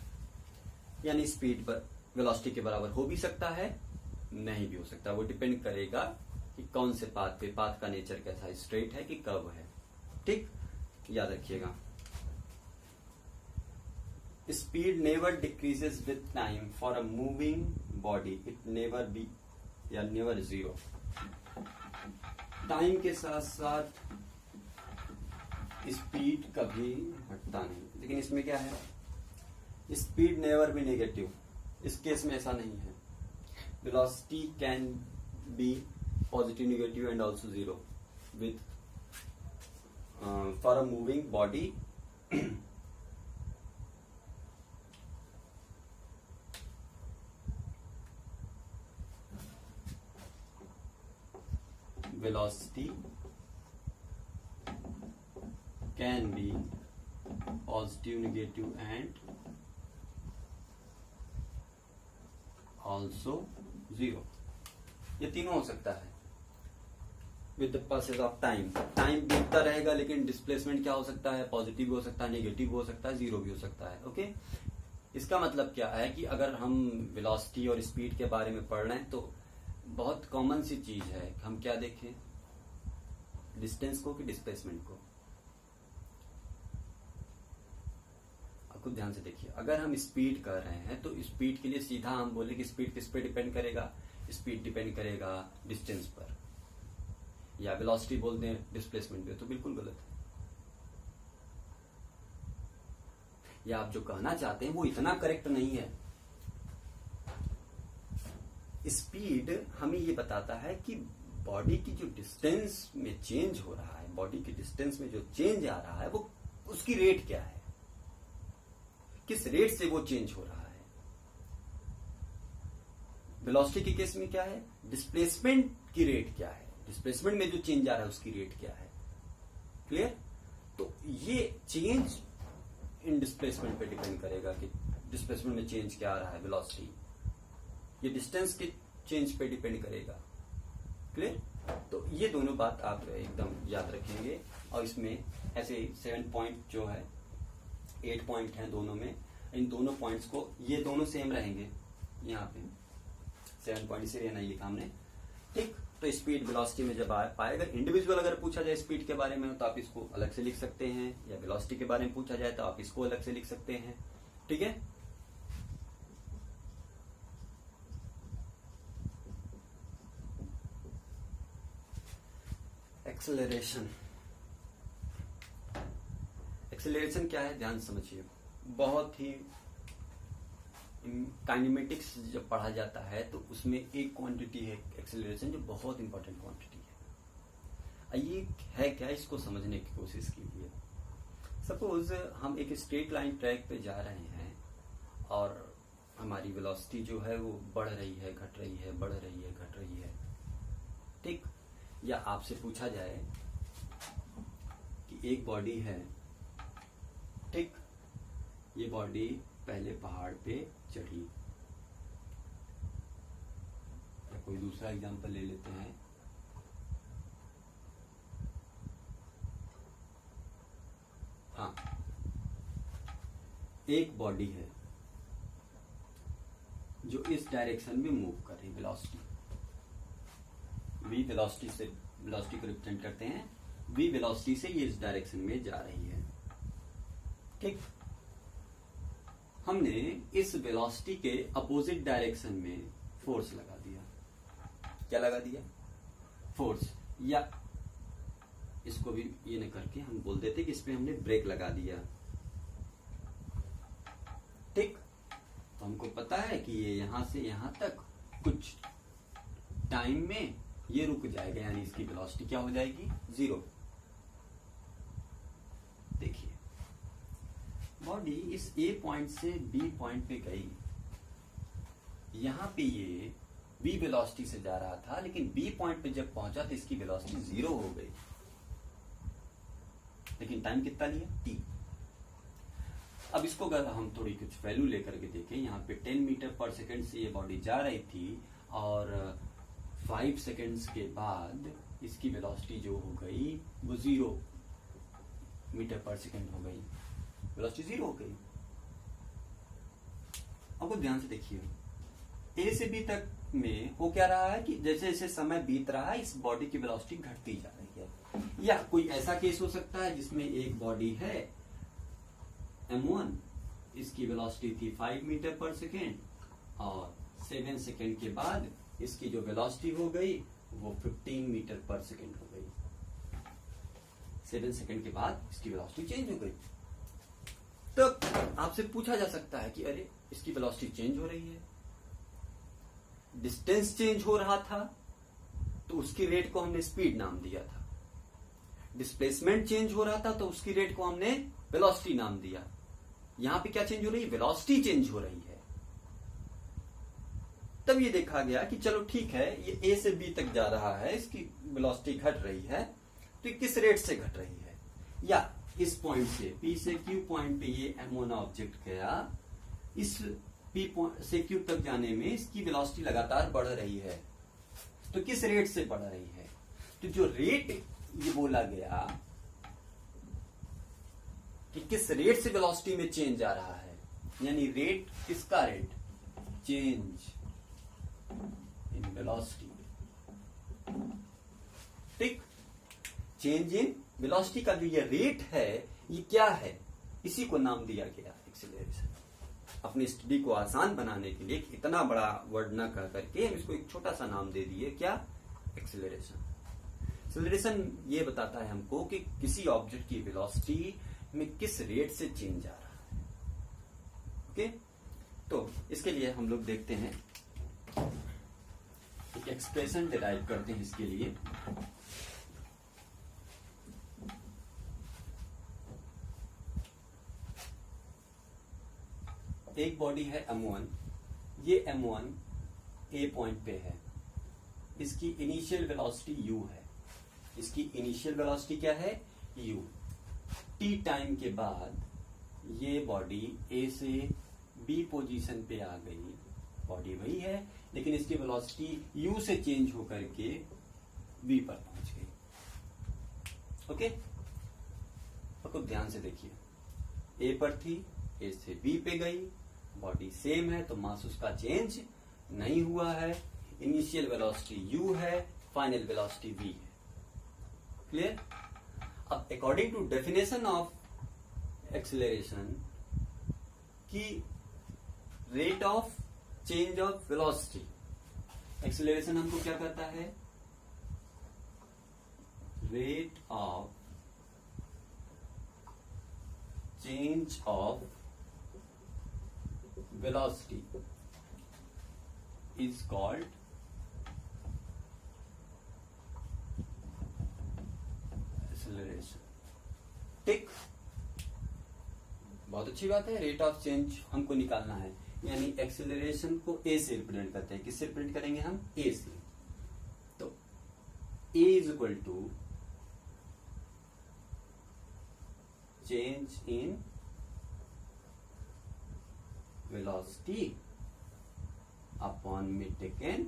यानी स्पीड पर वेलोसिटी के बराबर हो भी सकता है, नहीं भी हो सकता। वो डिपेंड करेगा कि कौन से पाथ पे, पाथ का नेचर कैसा है, स्ट्रेट है कि कर्व है। ठीक, याद रखिएगा। Speed never decreases with time for a moving body, it never be या नेवर जीरो। टाइम के साथ साथ स्पीड कभी घटता नहीं, लेकिन इसमें क्या है, स्पीड नेवर बी नेगेटिव। इस केस में ऐसा नहीं है। Velocity can be positive, negative and also zero with for a moving body. velocity can be positive, negative and also zero। ये तीनों हो सकता है with the passage of time. Time बीतता रहेगा, लेकिन डिस्प्लेसमेंट क्या हो सकता है, पॉजिटिव भी हो सकता है, नेगेटिव भी हो सकता है, जीरो भी हो सकता है। ओके, इसका मतलब क्या है कि अगर हम वेलोसिटी और स्पीड के बारे में पढ़ रहे हैं तो बहुत कॉमन सी चीज है, हम क्या देखें, डिस्टेंस को कि डिस्प्लेसमेंट को। आपको ध्यान से देखिए, अगर हम स्पीड कर रहे हैं तो स्पीड के लिए सीधा हम बोले कि स्पीड किस पे डिपेंड करेगा, स्पीड डिपेंड करेगा डिस्टेंस पर, या वेलोसिटी बोल दें डिस्प्लेसमेंट पे, तो बिल्कुल गलत है। या आप जो कहना चाहते हैं वो इतना करेक्ट नहीं है। स्पीड हमें ये बताता है कि बॉडी की जो डिस्टेंस में चेंज हो रहा है, बॉडी की डिस्टेंस में जो चेंज आ रहा है, वो उसकी रेट क्या है, किस रेट से वो चेंज हो रहा है। वेलोसिटी के केस में क्या है, डिस्प्लेसमेंट की रेट क्या है, डिस्प्लेसमेंट में जो चेंज आ रहा है उसकी रेट क्या है। क्लियर? तो ये चेंज इन डिस्प्लेसमेंट पे डिपेंड करेगा कि डिस्प्लेसमेंट में चेंज क्या आ रहा है, वेलोसिटी। ये डिस्टेंस के चेंज पे डिपेंड करेगा। क्लियर? तो ये दोनों बात आप एकदम याद रखेंगे। और इसमें ऐसे 7 पॉइंट जो है, 8 पॉइंट हैं दोनों में, इन दोनों पॉइंट्स को, ये दोनों सेम रहेंगे। यहाँ पे 7 पॉइंट इसीलिए नहीं लिखा हमने। ठीक, तो स्पीड वेलोसिटी में जब पाएगा, इंडिविजुअल अगर पूछा जाए स्पीड के बारे में तो आप इसको अलग से लिख सकते हैं, या वेलोसिटी के बारे में पूछा जाए तो आप इसको अलग से लिख सकते हैं। ठीक है? एक्सेलरेशन। एक्सेलरेशन क्या है, ध्यान समझिए। बहुत ही काइनेमेटिक्स जब पढ़ा जाता है तो उसमें एक क्वांटिटी है एक्सेलरेशन, जो बहुत इंपॉर्टेंट क्वांटिटी है। ये है क्या, इसको समझने की कोशिश कीजिए। सपोज हम एक स्ट्रेट लाइन ट्रैक पे जा रहे हैं और हमारी वेलोसिटी जो है वो बढ़ रही है, घट रही है, बढ़ रही है, घट रही है। ठीक, या आपसे पूछा जाए कि एक बॉडी है, ठीक, ये बॉडी पहले पहाड़ पे चढ़ी, या कोई दूसरा एग्जांपल ले लेते हैं। हाँ, एक बॉडी है जो इस डायरेक्शन में मूव कर रही, वेलोसिटी v वेलोसिटी से, वेलोसिटी को रिप्रेजेंट करते हैं, v वेलोसिटी से ये इस डायरेक्शन में जा रही है। ठीक, हमने इस वेलोसिटी के अपोजिट डायरेक्शन में फोर्स लगा दिया। क्या लगा दिया? फोर्स। या इसको भी ये न करके हम बोल देते कि इस पे हमने ब्रेक लगा दिया। ठीक, तो हमको पता है कि ये यहां से यहां तक कुछ टाइम में ये रुक जाएगा, यानी इसकी वेलोसिटी क्या हो जाएगी, 0। देखिए, बॉडी इस A पॉइंट से B पॉइंट पे गई, यहां पे ये V वेलोसिटी से जा रहा था, लेकिन B पॉइंट पे जब पहुंचा तो इसकी वेलोसिटी 0 हो गई। लेकिन टाइम कितना लिया, T। अब इसको अगर हम थोड़ी कुछ वैल्यू लेकर के देखें, यहाँ पे 10 मीटर पर सेकंड से ये बॉडी जा रही थी और 5 सेकंड्स के बाद इसकी वेलोसिटी जो हो गई वो 0 मीटर पर सेकंड हो गई, वेलोसिटी 0 हो गई। आपको ध्यान से देखिए, ए से बी तक में हो क्या रहा है कि जैसे जैसे समय बीत रहा है इस बॉडी की वेलोसिटी घटती जा रही है। या कोई ऐसा केस हो सकता है जिसमें एक बॉडी है m1, इसकी वेलोसिटी थी 5 मीटर पर सेकेंड और 7 सेकेंड के बाद इसकी जो वेलोसिटी हो गई वो 15 मीटर पर सेकेंड हो गई। 7 सेकेंड के बाद इसकी वेलोसिटी चेंज हो गई। तो आपसे पूछा जा सकता है कि अरे इसकी वेलोसिटी चेंज हो रही है, डिस्टेंस चेंज हो रहा था तो उसकी रेट को हमने स्पीड नाम दिया था, डिस्प्लेसमेंट चेंज हो रहा था तो उसकी रेट को हमने वेलोसिटी नाम दिया। यहां पे क्या चेंज हो रही है? वेलोसिटी चेंज हो रही है। तब ये देखा गया कि चलो ठीक है, ये ए से बी तक जा रहा है, इसकी वेलोसिटी घट रही है, तो ये किस रेट से घट रही है? या इस पॉइंट से पी से क्यू पॉइंट पे ये m1 ऑब्जेक्ट गया, इस पी से क्यू तक जाने में इसकी वेलोसिटी लगातार बढ़ रही है, तो किस रेट से बढ़ रही है? तो जो रेट ये बोला गया कि किस रेट से वेलोसिटी में चेंज आ रहा है, यानी रेट किसका रेट? Change in velocity. ठीक, चेंज इन वेलोसिटी का जो ये रेट है ये क्या है? इसी को नाम दिया गया एक्सेलरेशन। अपनी स्टडी को आसान बनाने के लिए इतना बड़ा वर्ड ना कह करके हम इसको एक छोटा सा नाम दे दिए, क्या? एक्सेलरेशन। एक्सेलरेशन ये बताता है हमको कि किसी ऑब्जेक्ट की वेलोसिटी में किस रेट से चेंज आ रहा है। ओके, तो इसके लिए हम लोग देखते हैं, एक एक्सप्रेशन डिराइव करते हैं इसके लिए। एक बॉडी है m1, ये m1 ए पॉइंट पे है, इसकी इनिशियल वेलोसिटी u है। इसकी इनिशियल वेलोसिटी क्या है? u। t टाइम के बाद ये बॉडी ए से बी पोजीशन पे आ गई, बॉडी वही है लेकिन इसकी वेलोसिटी u से चेंज होकर के v पर पहुंच गई। ओके, तो ध्यान से देखिए, ए पर थी, ए से बी पे गई, बॉडी सेम है तो मास उसका चेंज नहीं हुआ है, इनिशियल वेलोसिटी u है, फाइनल वेलोसिटी v है। क्लियर? अब according to definition of acceleration की rate of change of velocity, acceleration हमको क्या कहता है? Rate of change of velocity is called acceleration। ठीक, बहुत अच्छी बात है। रेट ऑफ चेंज हमको निकालना है, यानी एक्सेलरेशन को ए से रिप्रेजेंट करते हैं। किससे रिप्रेजेंट करेंगे हम? ए से। तो A is equal to change in velocity upon में taken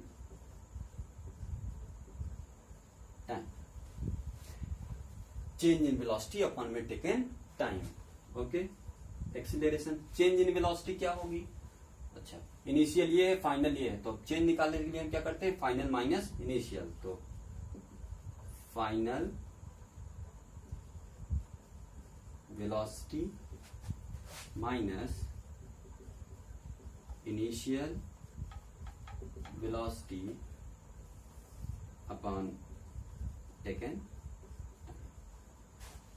time। change in velocity upon में taken time। Okay, acceleration change in velocity क्या होगी? अच्छा, इनिशियल ये है, फाइनल ये है, तो चेंज निकालने के लिए हम क्या करते हैं? फाइनल माइनस इनिशियल, तो final velocity minus initial velocity upon taken.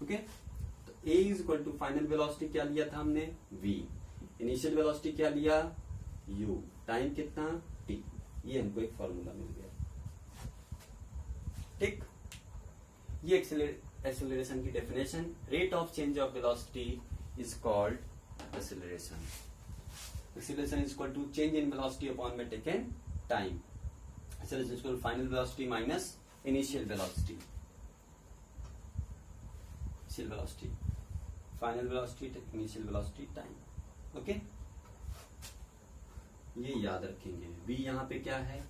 Okay, तो A is equal to final velocity क्या लिया था हमने? v। इनिशियल वेलोसिटी क्या लिया? u। टाइम कितना? t। ये हमको एक फॉर्मूला मिल गया। ठीक, ये एक्सेलरेशन की definition. Rate of change of velocity is called acceleration. Acceleration is equal to change in velocity upon में taken time। Acceleration is equal to final velocity minus initial velocity। Initial velocity, final velocity, initial velocity, time। Okay, ये याद रखेंगे। v यहाँ पे क्या है?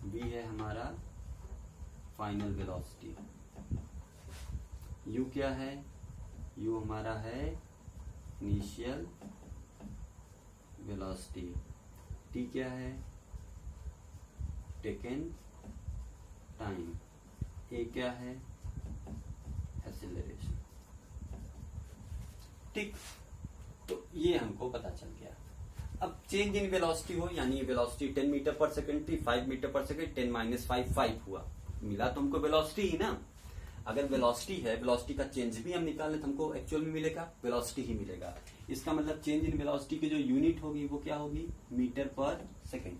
v है हमारा फाइनल वेलोसिटी। u क्या है? u हमारा है इनिशियल वेलोसिटी, टी क्या है, टेकन टाइम, ए क्या है, एक्सीलरेशन। ठीक, तो ये हमको पता चल गया। अब चेंज इन वेलोसिटी हो, यानी वेलोसिटी 10 मीटर पर सेकंड थी, 5 मीटर पर सेकंड, 10 माइनस 5 5 हुआ, मिला तो हमको वेलोसिटी ही ना। अगर वेलोसिटी है, वेलोसिटी का चेंज भी हम निकालें तो हमको एक्चुअल में मिलेगा वेलोसिटी ही मिलेगा। इसका मतलब चेंज इन वेलोसिटी की जो यूनिट होगी वो क्या होगी, मीटर पर सेकंड।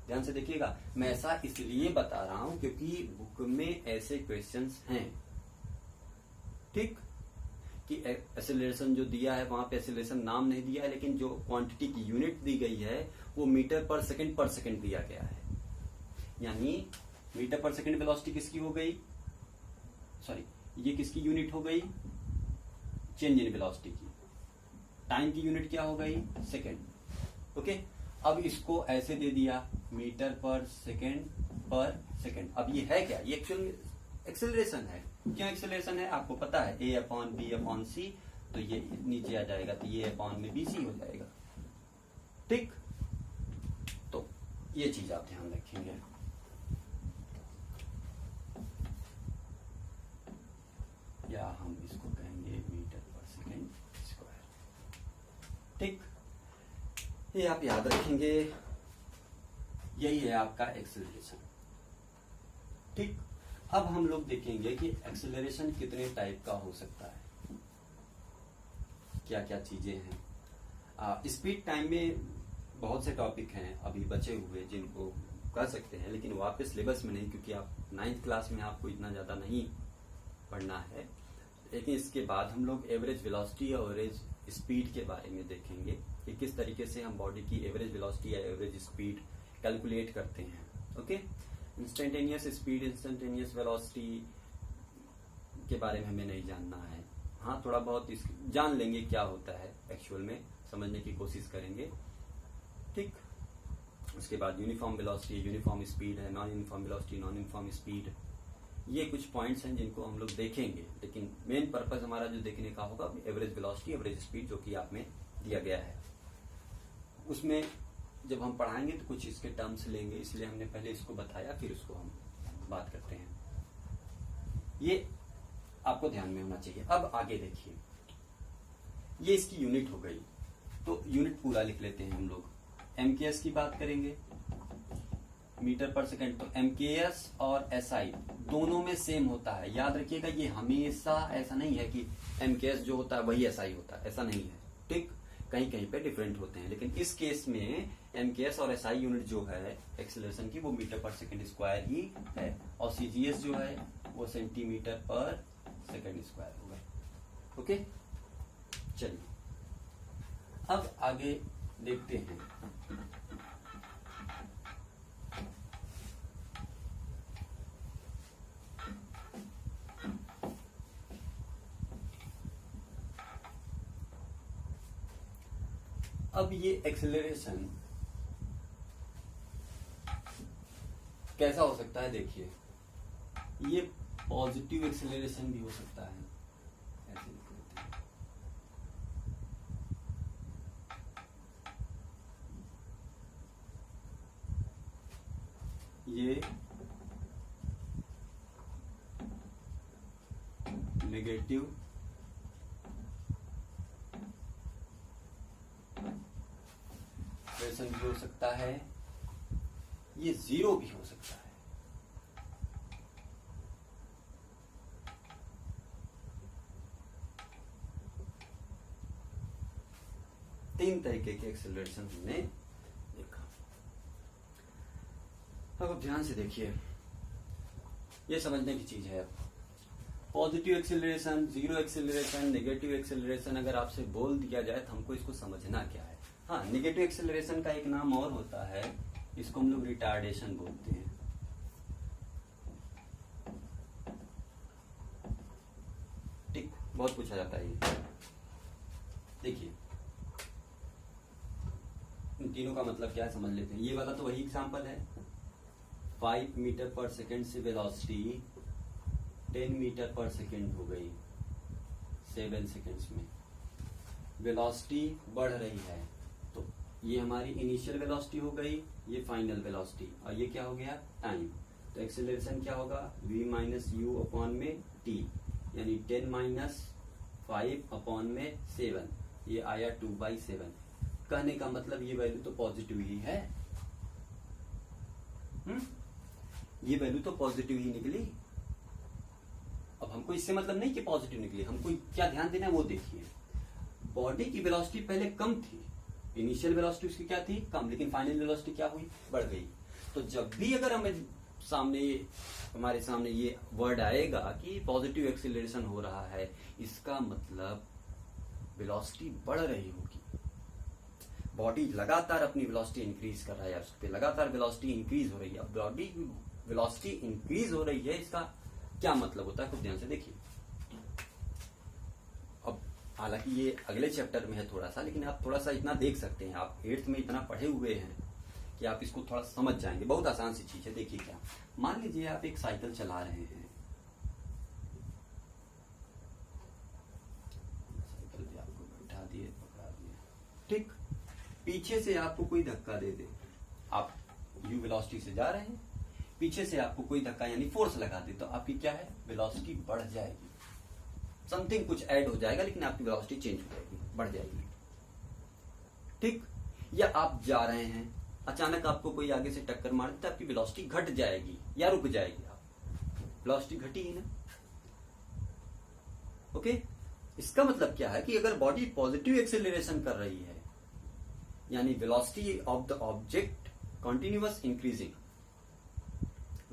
ध्यान से देखिएगा, मैं ऐसा इसलिए बता रहा हूं क्योंकि बुक में ऐसे क्वेश्चंस हैं। ठीक, कि एक्सेलरेशन जो दिया है वहां पे एक्सेलरेशन नाम नहीं दिया है, लेकिन जो क्वांटिटी की यूनिट दी गई है वो मीटर पर सेकंड दिया गया है। यानी मीटर पर सेकंड वेलोसिटी किसकी हो गई, सॉरी ये किसकी यूनिट हो गई, चेंज इन वेलोसिटी की। टाइम की यूनिट क्या हो गई, सेकंड। ओके, अब इसको ऐसे दे दिया मीटर पर सेकंड। अब ये है क्या, ये एक्चुअल एक्सेलरेशन है। क्यों एक्सेलरेशन है, आपको पता है, ए अपॉन बी अपॉन सी, तो ये नीचे आ जाएगा तो ये अपॉन में बी सी हो जाएगा। ठीक, तो ये चीज आप ध्यान रखेंगे। या हम इसको कहेंगे मीटर पर सेकंड स्क्वायर। ठीक, ये आप याद रखेंगे, यही है आपका एक्सेलरेशन। ठीक, अब हम लोग देखेंगे कि एक्सेलरेशन कितने टाइप का हो सकता है, क्या क्या चीजें हैं। स्पीड टाइम में बहुत से टॉपिक हैं अभी बचे हुए जिनको कर सकते हैं, लेकिन वो आपके सिलेबस में नहीं, क्योंकि आप 9th क्लास में आपको इतना ज्यादा नहीं पढ़ना है। लेकिन इसके बाद हम लोग एवरेज वेलोसिटी और एवरेज स्पीड के बारे में देखेंगे कि किस तरीके से हम बॉडी की एवरेज वेलोसिटी या एवरेज स्पीड कैलकुलेट करते हैं। Okay, instantaneous speed, instantaneous velocity के बारे में हमें नहीं जानना है। हाँ, थोड़ा बहुत जान लेंगे क्या होता है एक्चुअल में, समझने की कोशिश करेंगे। ठीक, उसके बाद यूनिफॉर्म वेलोसिटी, यूनिफॉर्म स्पीड है, non uniform velocity, non uniform speed, ये कुछ पॉइंट्स हैं जिनको हम लोग देखेंगे। लेकिन मेन पर्पज हमारा जो देखने का होगा एवरेज वेलोसिटी, एवरेज स्पीड, जो कि आप में दिया गया है। उसमें जब हम पढ़ाएंगे तो कुछ इसके टर्म्स लेंगे, इसलिए हमने पहले इसको बताया, फिर उसको हम बात करते हैं। ये आपको ध्यान में होना चाहिए। अब आगे देखिए, ये इसकी यूनिट हो गई, तो यूनिट पूरा लिख लेते हैं हम लोग। एमकेएस की बात करेंगे, मीटर पर सेकंड, तो एमकेएस और एसआई दोनों में सेम होता है। याद रखिएगा, ये हमेशा ऐसा नहीं है कि एमकेएस जो होता है वही एसआई होता है, ऐसा नहीं है। ठीक, कहीं कहीं पे डिफरेंट होते हैं, लेकिन इस केस में एमकेएस और एसआई यूनिट जो है एक्सेलरेशन की वो मीटर पर सेकंड स्क्वायर ही है, और सीजीएस जो है वो सेंटीमीटर पर सेकंड स्क्वायर होगा। ओके, चलिए अब आगे देखते हैं। अब ये एक्सेलरेशन कैसा हो सकता है, देखिए, ये पॉजिटिव एक्सेलरेशन भी हो सकता है, ऐसे लिख लेते हैं। ये नेगेटिव एक्सेलरेशन भी हो सकता है, ये जीरो भी हो सकता है। तीन तरीके के एक्सेलरेशन हमने देखा। अब ध्यान से देखिए, ये समझने की चीज है। Positive acceleration, zero acceleration, negative acceleration अगर आपसे बोल दिया जाए तो हमको इसको समझना क्या है। हाँ, नेगेटिव एक्सेलरेशन का एक नाम और होता है, इसको हम लोग रिटार्डेशन बोलते हैं। ठीक, बहुत पूछा जाता है ये। देखिए, इन तीनों का मतलब क्या है समझ लेते हैं। ये वाला तो वही एग्जांपल है, 5 मीटर पर सेकंड से वेलोसिटी 10 मीटर पर सेकंड हो गई 7 सेकंड्स में। वेलोसिटी बढ़ रही है, ये हमारी इनिशियल वेलोसिटी हो गई, ये फाइनल वेलोसिटी, और ये क्या हो गया, टाइम। तो एक्सेलरेशन क्या होगा, v माइनस यू अपॉन में t, यानी 10 माइनस 5 अपॉन में 7, ये आया 2/7। कहने का मतलब ये वैल्यू तो पॉजिटिव ही है, ये वैल्यू तो पॉजिटिव ही निकली। अब हमको इससे मतलब नहीं कि पॉजिटिव निकली, हमको क्या ध्यान देना है वो देखिए। बॉडी की वेलोसिटी पहले कम थी, इनिशियल वेलोसिटी उसकी क्या थी, कम, लेकिन फाइनल वेलोसिटी क्या हुई, बढ़ गई। तो जब भी अगर हमें हमारे सामने ये वर्ड आएगा कि पॉजिटिव एक्सीलरेशन हो रहा है, इसका मतलब वेलोसिटी बढ़ रही होगी। बॉडी लगातार अपनी वेलोसिटी इंक्रीज कर रहा है, उस पर लगातार वेलोसिटी इंक्रीज हो रही है। अब बॉडी वेलोसिटी इंक्रीज हो रही है, इसका क्या मतलब होता है, खुद ध्यान से देखिए। अब हालांकि ये अगले चैप्टर में है थोड़ा सा, लेकिन आप थोड़ा सा इतना देख सकते हैं, आप 8th में इतना पढ़े हुए हैं कि आप इसको थोड़ा समझ जाएंगे। बहुत आसान सी चीज है। देखिए क्या, मान लीजिए आप एक साइकिल चला रहे हैं, साइकिल पे आपको बैठा दिए, पकड़ा दिए, ठीक, पीछे से आपको कोई धक्का दे दे, आप यू वेलोसिटी से जा रहे हैं, पीछे से आपको कोई धक्का यानी फोर्स लगा दे, तो आपकी क्या है, वेलोसिटी बढ़ जाएगी, समथिंग कुछ ऐड हो जाएगा, लेकिन आपकी वेलोसिटी चेंज हो जाएगी, बढ़ जाएगी, ठीक। या आप जा रहे हैं, अचानक आपको कोई आगे से टक्कर मार दे, तो आपकी वेलोसिटी घट जाएगी या रुक जाएगी, आप वेलोसिटी घटी ही ना, ओके। इसका मतलब क्या है कि अगर बॉडी पॉजिटिव एक्सेलरेशन कर रही है, यानी velocity of the object continuous increasing,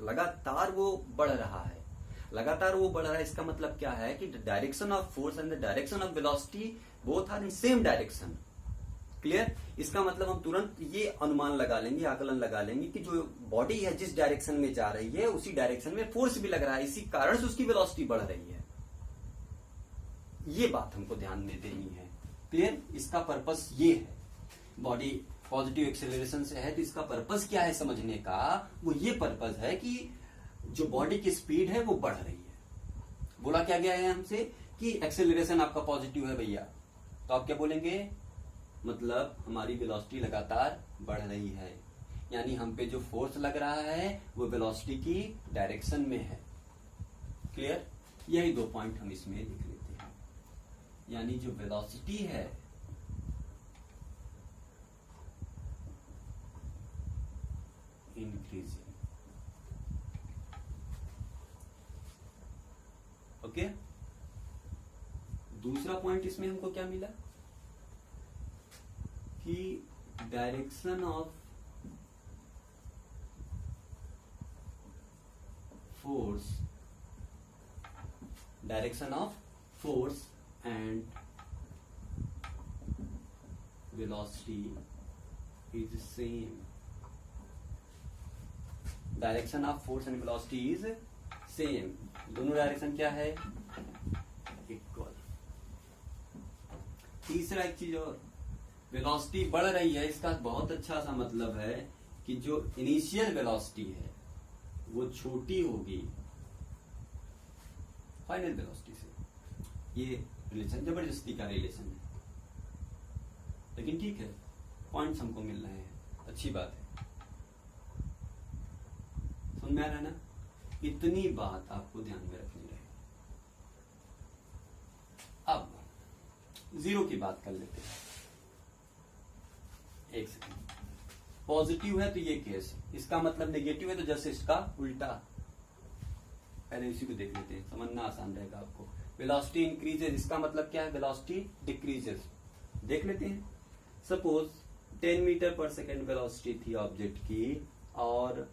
लगातार वो बढ़ रहा है, लगातार वो बढ़ रहा है, इसका मतलब क्या है कि the direction of force and the direction of velocity both are in same direction. Clear. इसका मतलब हम तुरंत ये अनुमान लगा लेंगे, आकलन लगा लेंगे कि जो बॉडी है जिस डायरेक्शन में जा रही है उसी डायरेक्शन में फोर्स भी लग रहा है, इसी कारण से उसकी वेलोसिटी बढ़ रही है। ये बात हमको ध्यान में देनी है। क्लियर। इसका पर्पस ये है, बॉडी पॉजिटिव एक्सेलरेशन से है तो इसका पर्पस क्या है समझने का, वो ये पर्पस है कि जो बॉडी की स्पीड है वो बढ़ रही है। बोला क्या गया है हमसे कि एक्सेलरेशन आपका पॉजिटिव है भैया, तो आप क्या बोलेंगे, मतलब हमारी वेलोसिटी लगातार बढ़ रही है, यानी हम पे जो फोर्स लग रहा है वो वेलोसिटी की डायरेक्शन में है। क्लियर। यही 2 पॉइंट हम इसमें लिख लेते हैं, यानी जो वेलोसिटी है इंक्रीजिंग, ओके। दूसरा पॉइंट इसमें हमको क्या मिला कि direction of force and velocity is same. Direction of force and velocity is same, दोनों डायरेक्शन क्या है, इक्वल। तीसरा एक चीज और, वेलोसिटी बढ़ रही है, इसका बहुत अच्छा सा मतलब है कि जो इनिशियल वेलोसिटी है वो छोटी होगी फाइनल वेलोसिटी से। ये रिलेशन जबरदस्ती का रिलेशन है, लेकिन ठीक है, पॉइंट्स हमको मिल रहे हैं, अच्छी बात है। समझ में आ रहा है ना, इतनी बात आपको ध्यान में रखनी रहेगी। अब जीरो की बात कर लेते हैं, एक सेकंड। पॉजिटिव है तो ये केस, इसका मतलब नेगेटिव है तो जैसे इसका उल्टा। पहले इसी को देख लेते हैं, समझना आसान रहेगा आपको। वेलोसिटी इंक्रीजेस, इसका मतलब क्या है, वेलोसिटी डिक्रीजेस। देख लेते हैं। सपोज 10 मीटर पर सेकेंड वेलोसिटी थी ऑब्जेक्ट की, और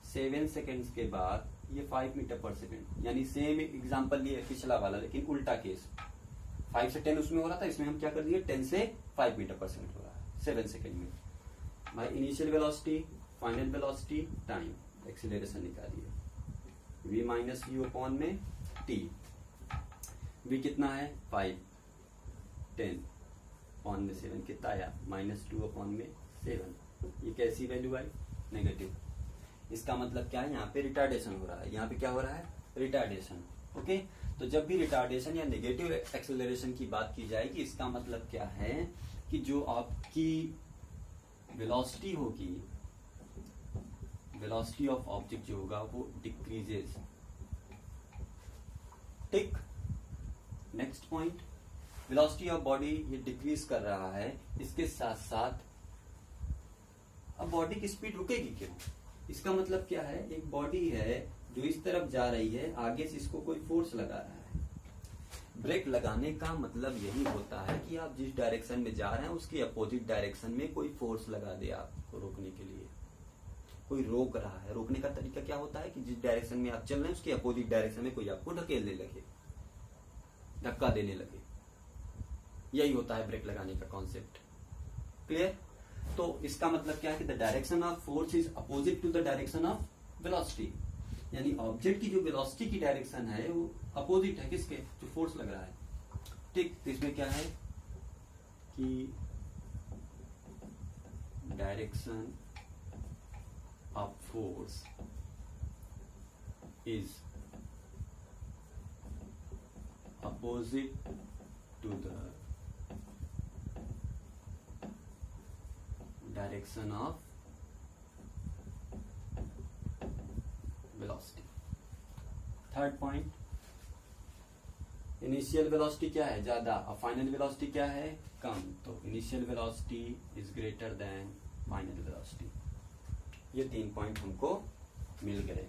7 सेकेंड्स के बाद ये 5 मीटर पर सेकेंड, यानी सेम एग्जांपल लिए पिछला वाला, लेकिन उल्टा केस। 5 से 10 उसमें हो रहा था, इसमें हम क्या कर दिए, 10 से 5 मीटर पर सेकेंड हो रहा है 7 सेकेंड में। भाई initial velocity, final velocity, time, acceleration निकालिए। v माइनस यू अपॉन में t, v कितना है 5, 10 अपॉन में 7 कितना आया -2 अपॉन में 7। ये कैसी वैल्यू आई, नेगेटिव। इसका मतलब क्या है, यहाँ पे रिटार्डेशन हो रहा है, यहाँ पे क्या हो रहा है, रिटार्डेशन। ओके। तो जब भी रिटार्डेशन या नेगेटिव एक्सेलरेशन की बात की जाएगी, इसका मतलब क्या है कि जो आपकी वेलोसिटी होगी, वेलोसिटी ऑफ ऑब्जेक्ट जो होगा वो डिक्रीजेस। ठीक, next point, velocity of body ये डिक्रीज कर रहा है, इसके साथ साथ अब बॉडी की स्पीड रुकेगी क्यों? इसका मतलब क्या है, एक बॉडी है जो इस तरफ जा रही है, आगे से इसको कोई फोर्स लगा रहा है। ब्रेक लगाने का मतलब यही होता है कि आप जिस डायरेक्शन में जा रहे हैं उसके अपोजिट डायरेक्शन में कोई फोर्स लगा दे आपको रोकने के लिए। कोई रोक रहा है, रोकने का तरीका क्या होता है कि जिस डायरेक्शन में आप चल रहे हैं उसके अपोजिट डायरेक्शन में कोई आपको ढकेलने लगे, धक्का देने लगे। यही होता है ब्रेक लगाने का कॉन्सेप्ट। क्लियर? तो इसका मतलब क्या है कि the direction of force is opposite to the direction of velocity, यानी ऑब्जेक्ट की जो वेलोसिटी की डायरेक्शन है वो अपोजिट है किसके, जो फोर्स लग रहा है। ठीक, तो इसमें क्या है कि direction of force is opposite to the direction of velocity. Third point, initial velocity क्या है, ज्यादा, और फाइनल वेलोसिटी क्या है, कम। तो initial velocity is greater than final velocity. ये 3 पॉइंट हमको मिल गए।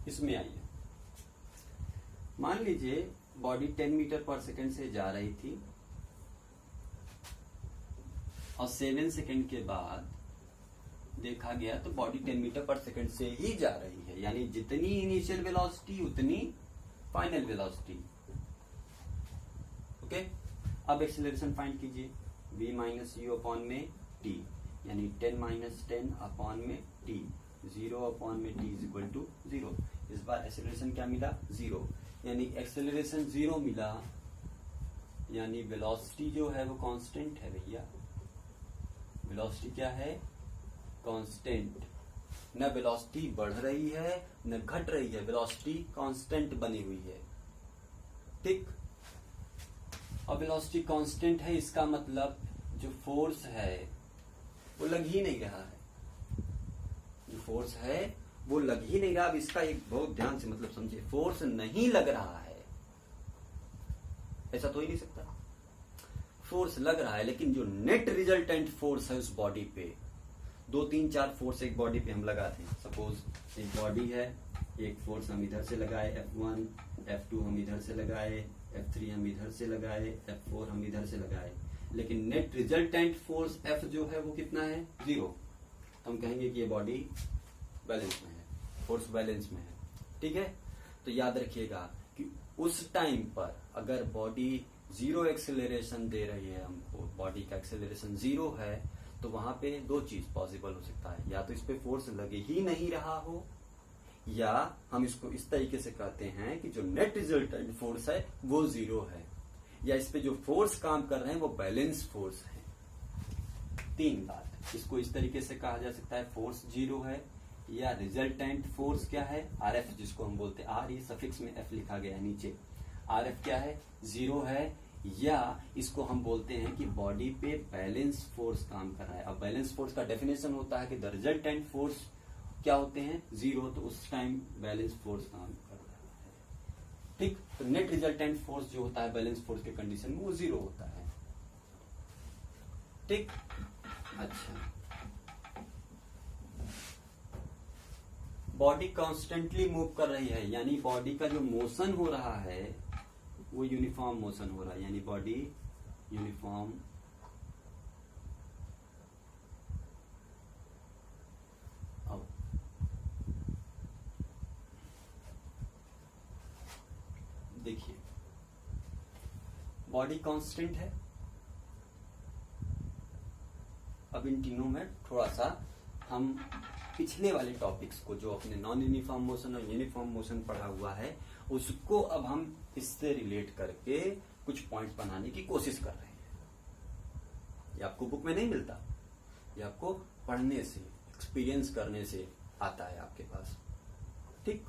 इसमें आइए, मान लीजिए बॉडी 10 मीटर पर सेकंड से जा रही थी और 7 सेकंड के बाद देखा गया तो बॉडी 10 मीटर पर सेकंड से ही जा रही है, यानी जितनी इनिशियल वेलोसिटी उतनी फाइनल वेलोसिटी। ओके, अब एक्सेलरेशन फाइंड कीजिए, v माइनस यू अपॉन में t, यानी 10 माइनस 10 अपॉन में t, 0 अपॉन में t इज इक्वल टू 0। इस बार एक्सेलरेशन क्या मिला, 0, यानी एक्सेलरेशन 0 मिला, यानी वेलोसिटी जो है वो कांस्टेंट है भैया। वेलोसिटी क्या है, कांस्टेंट। न वेलोसिटी बढ़ रही है न घट रही है, वेलोसिटी कांस्टेंट बनी हुई है। ठीक, अब वेलोसिटी कांस्टेंट है, इसका मतलब जो फोर्स है वो लग ही नहीं रहा है, जो फोर्स है वो लग ही नहीं रहा। अब इसका एक बहुत ध्यान से मतलब समझिए, फोर्स नहीं लग रहा है, ऐसा तो ही नहीं सकता। फोर्स लग रहा है, लेकिन जो नेट रिजल्टेंट फोर्स है उस बॉडी पे, 2 3 4 फोर्स एक बॉडी पे हम लगाते हैं। सपोज एक बॉडी है, एक फोर्स हम इधर से लगाए F1, F2 हम इधर से लगाए, F3 हम इधर से लगाए, F4 हम इधर से लगाए, लेकिन नेट रिजल्टेंट फोर्स F जो है वो कितना है, 0। तो हम कहेंगे कि ये बॉडी बैलेंस में है, फोर्स बैलेंस में है। ठीक है, तो याद रखिएगा कि उस टाइम पर अगर बॉडी 0 एक्सेलरेशन दे रही है हमको, बॉडी का एक्सेलरेशन 0 है, तो वहां पे 2 चीज पॉसिबल हो सकता है, या तो इस पे फोर्स लगे ही नहीं रहा हो, या हम इसको इस तरीके से कहते हैं कि जो नेट रिजल्टेंट फोर्स है वो 0 है, या इस पे जो फोर्स काम कर रहे हैं वो बैलेंस फोर्स है। 3 बात, इसको इस तरीके से कहा जा सकता है, फोर्स 0 है, या रिजल्टेंट फोर्स क्या है, RF जिसको हम बोलते हैं, R ये सफिक्स में F लिखा गया है नीचे, RF क्या है, 0 है, या इसको हम बोलते हैं कि बॉडी पे बैलेंस फोर्स काम कर रहा है। अब बैलेंस फोर्स का डेफिनेशन होता है कि द रिजल्टेंट फोर्स क्या होते हैं, 0, तो उस टाइम बैलेंस फोर्स काम कर रहा है। ठीक, तो नेट रिजल्टेंट फोर्स जो होता है बैलेंस फोर्स के कंडीशन में वो 0 होता है। ठीक, अच्छा, बॉडी कॉन्स्टेंटली मूव कर रही है, यानी बॉडी का जो मोशन हो रहा है वो यूनिफॉर्म मोशन हो रहा है, यानी बॉडी यूनिफॉर्म अब देखिए बॉडी कांस्टेंट है। अब इन तीनों में थोड़ा सा हम पिछले वाले टॉपिक्स को, जो अपने नॉन यूनिफॉर्म मोशन और यूनिफॉर्म मोशन पढ़ा हुआ है, उसको अब हम इससे रिलेट करके कुछ पॉइंट्स बनाने की कोशिश कर रहे हैं। ये आपको बुक में नहीं मिलता, ये आपको पढ़ने से, एक्सपीरियंस करने से आता है आपके पास। ठीक,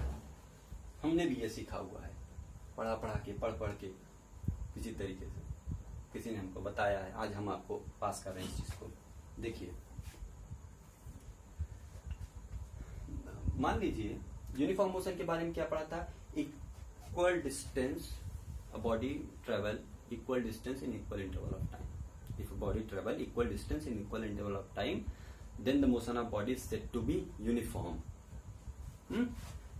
हमने भी ये सीखा हुआ है, पढ़ पढ़ के किसी तरीके से किसी ने हमको बताया है, आज हम आपको पास कर रहे हैं इस चीज को। देखिए, मान लीजिए यूनिफॉर्म मोशन के बारे में क्या पढ़ा था, equal distance a body travel equal distance in equal interval of time. If body travel equal distance in equal interval of time then the motion of body is said to be uniform.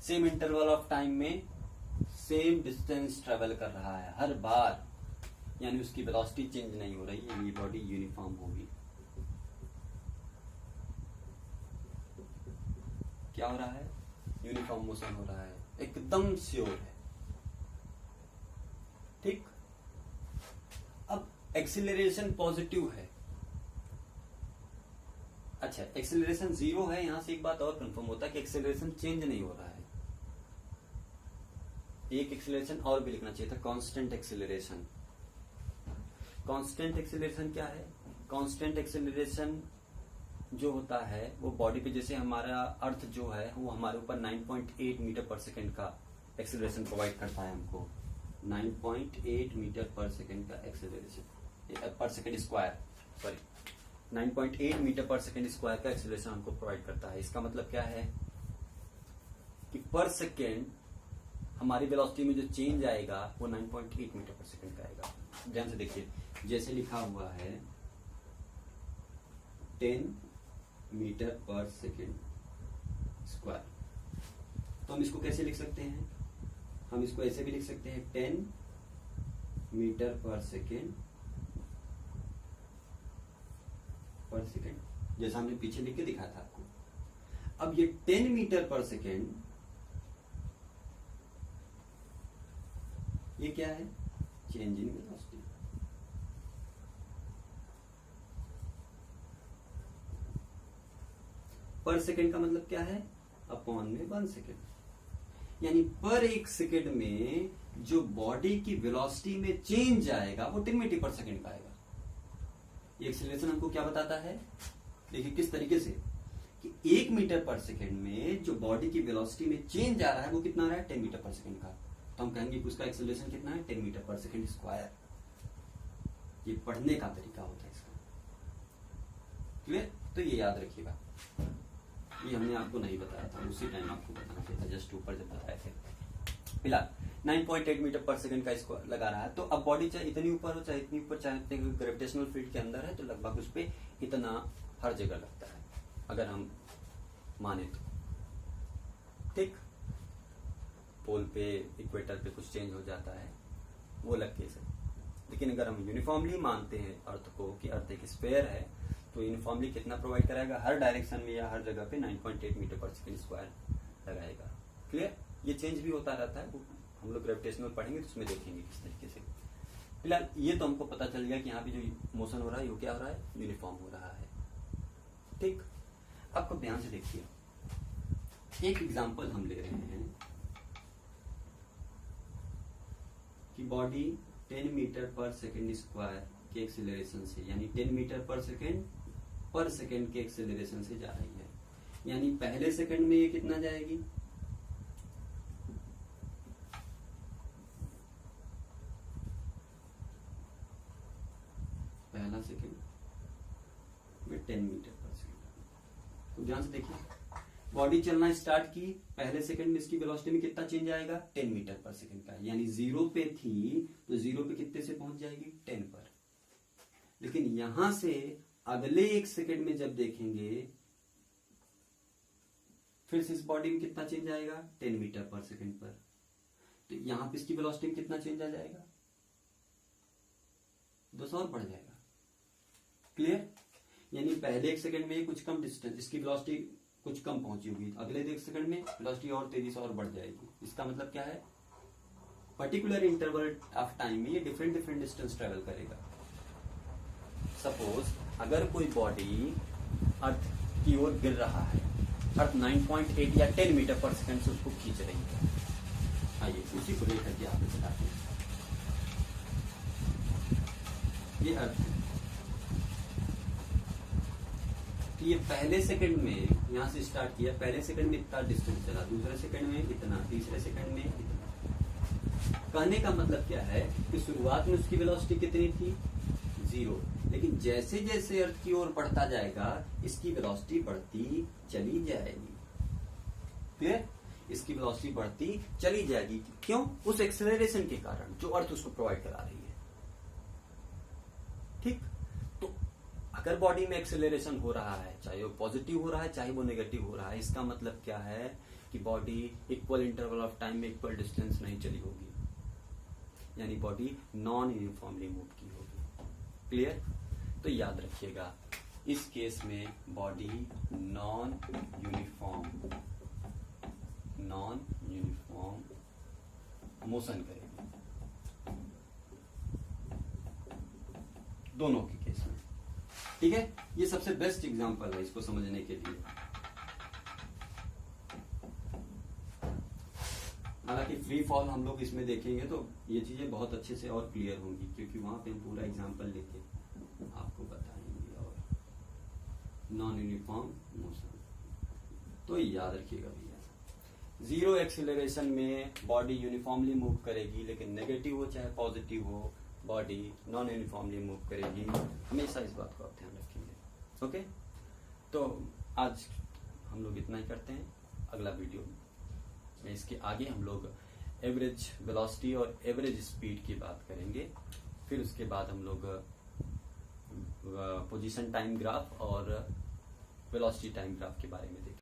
Same interval of time में same distance travel कर रहा है हर बार, यानी उसकी velocity change नहीं हो रही है, ये बॉडी यूनिफॉर्म होगी। क्या हो रहा है, यूनिफॉर्म मोशन हो रहा है, एकदम श्योर है। ठीक, अब एक्सीलरेशन पॉजिटिव है, अच्छा एक्सीलरेशन 0 है, यहां से एक बात और कंफर्म होता है कि एक्सीलरेशन चेंज नहीं हो रहा है। एक एक्सीलरेशन और भी लिखना चाहिए था, कांस्टेंट एक्सीलरेशन। कांस्टेंट एक्सीलरेशन क्या है, कांस्टेंट एक्सीलरेशन जो होता है वो बॉडी पे, जैसे हमारा अर्थ जो है वो हमारे ऊपर 9.8 मीटर पर सेकेंड का एक्सीलरेशन प्रोवाइड करता है हमको, 9.8 मीटर पर सेकेंड का एक्सीलरेशन पर सेकेंड स्क्वायर, सॉरी 9.8 मीटर पर सेकेंड स्क्वायर का एक्सीलरेशन हमको प्रोवाइड करता है। इसका मतलब क्या है कि पर सेकेंड हमारी वेलोसिटी में जो चेंज आएगा वो 9.8 मीटर पर सेकेंड का आएगा। ध्यान से देखिए, जैसे लिखा हुआ है 10 मीटर पर सेकेंड स्क्वायर, तो हम इसको कैसे लिख सकते हैं, हम इसको ऐसे भी लिख सकते हैं 10 मीटर पर सेकेंड जैसा हमने पीछे लिख के दिखाया था आपको। अब ये 10 मीटर पर सेकेंड ये क्या है, चेंज इन वेलोसिटी। पर सेकेंड का मतलब क्या है, अपॉन में 1 सेकेंड, यानी पर 1 सेकेंड में जो बॉडी की वेलोसिटी में चेंज आएगा वो 10 मीटर पर सेकेंड का आएगा। ये एक्सीलरेशन हमको क्या बताता है, देखिए किस तरीके से कि 1 मीटर पर सेकेंड में जो बॉडी की वेलोसिटी में चेंज आ रहा है वो कितना आ रहा है, 10 मीटर पर सेकेंड का। तो हम कहेंगे कि उसका एक्सीलरेशन कितना है, 10 मीटर पर सेकेंड स्क्वायर। ये पढ़ने का तरीका होता है इसका, क्लियर? तो ये याद रखिएगा, ये हमने आपको नहीं बताया था, उसी टाइम आपको बताना चाहिए था, जस्ट ऊपर जब बताए थे। फिलहाल 9.8 मीटर पर सेकंड का इसको लगा रहा है, तो अब बॉडी चाहे इतनी ऊपर हो चाहे इतनी ऊपर, चाहे इतने ग्रेविटेशनल फील्ड के अंदर है, तो लगभग उस पर इतना हर जगह लगता है, अगर हम माने तो। ठीक, पोल पे इक्वेटर पे कुछ चेंज हो जाता है, वो अलग केस है। लेकिन अगर हम यूनिफॉर्मली मानते हैं अर्थ को कि अर्थ एक स्फीयर है, तो यूनिफॉर्मली कितना प्रोवाइड कराएगा, हर डायरेक्शन में या हर जगह पे 9.8 मीटर पर सेकेंड स्क्वायर लगाएगा। क्लियर? ये चेंज भी होता रहता है, हम लोग ग्रेविटेशनल पढ़ेंगे तो उसमें देखेंगे किस तरीके से। फिलहाल ये तो हमको पता चल गया कि यहाँ पे जो मोशन हो रहा है वो क्या हो रहा है, यूनिफॉर्म हो रहा है। ठीक, आपको ध्यान से देखिए, एक एग्जांपल हम ले रहे हैं कि बॉडी 10 मीटर पर सेकेंड स्क्वायर के एक्सीलरेशन से, यानी 10 मीटर पर सेकेंड के एक्सीलरेशन से जा रही है, यानी पहले सेकंड में ये कितना जाएगी, पहला सेकंड में 10 मीटर पर सेकेंड। तो ध्यान से देखिए, बॉडी चलना स्टार्ट की, पहले सेकंड में इसकी वेलोसिटी में कितना चेंज आएगा, 10 मीटर पर सेकंड का, यानी 0 पे थी तो 0 पे कितने से पहुंच जाएगी, 10 पर। लेकिन यहां से अगले 1 सेकंड में जब देखेंगे फिर से इस बॉडी में कितना चेंज आएगा, 10 मीटर पर सेकंड पर, तो यहां पे इसकी वेलोसिटी में कितना चेंज आ जाएगा, 2 और बढ़ जाएगा। क्लियर? यानी पहले 1 सेकंड में कुछ कम डिस्टेंस, इसकी वेलोसिटी कुछ कम पहुंची होगी, अगले 1 सेकंड में वेलोसिटी और तेजी से और बढ़ जाएगी। इसका मतलब क्या है, पर्टिकुलर इंटरवल ऑफ टाइम में ये डिफरेंट डिस्टेंस ट्रेवल करेगा। सपोज अगर कोई बॉडी अर्थ की ओर गिर रहा है, अर्थ 9.8 या 10 मीटर पर सेकंड से उसको खींच रही है, आइए उसी को लेकर के आपको बताते हैं। ये अर्थ है, ये पहले सेकंड में यहां से स्टार्ट किया, पहले सेकंड में इतना डिस्टेंस चला, दूसरे सेकंड में इतना, तीसरे सेकंड में इतना। कहने का मतलब क्या है कि शुरुआत में उसकी वेलोसिटी कितनी थी, 0, लेकिन जैसे जैसे अर्थ की ओर बढ़ता जाएगा इसकी वेलोसिटी बढ़ती चली जाएगी। क्लियर? इसकी वेलोसिटी बढ़ती चली जाएगी। क्यों? उस एक्सेलरेशन के कारण जो अर्थ उसको प्रोवाइड करा रही है। ठीक? तो अगर बॉडी में एक्सेलरेशन हो रहा है, चाहे वो पॉजिटिव हो रहा है चाहे वो नेगेटिव हो रहा है, इसका मतलब क्या है कि body equal interval of time में इक्वल डिस्टेंस नहीं चली होगी, यानी बॉडी नॉन यूनिफॉर्मली मूव की होगी। क्लियर? तो याद रखिएगा, इस केस में बॉडी नॉन यूनिफॉर्म मोशन करेगी, दोनों के केस में। ठीक है? ये सबसे बेस्ट एग्जांपल है इसको समझने के लिए। हालांकि फ्री फॉल हम लोग इसमें देखेंगे तो ये चीजें बहुत अच्छे से और क्लियर होंगी, क्योंकि वहां पे हम पूरा एग्जांपल लेके आपको बताएंगे। और नॉन यूनिफॉर्म मोशन तो याद रखिएगा भैया, 0 एक्सीलरेशन में बॉडी यूनिफॉर्मली मूव करेगी, लेकिन नेगेटिव हो चाहे पॉजिटिव हो बॉडी नॉन यूनिफॉर्मली मूव करेगी। हमेशा इस बात को आप ध्यान रखेंगे। ओके, तो आज हम लोग इतना ही करते हैं। अगला वीडियो में इसके आगे हम लोग एवरेज वेलोसिटी और एवरेज स्पीड की बात करेंगे। फिर उसके बाद हम लोग पोजीशन टाइम ग्राफ और वेलोसिटी टाइम ग्राफ के बारे में देखेंगे।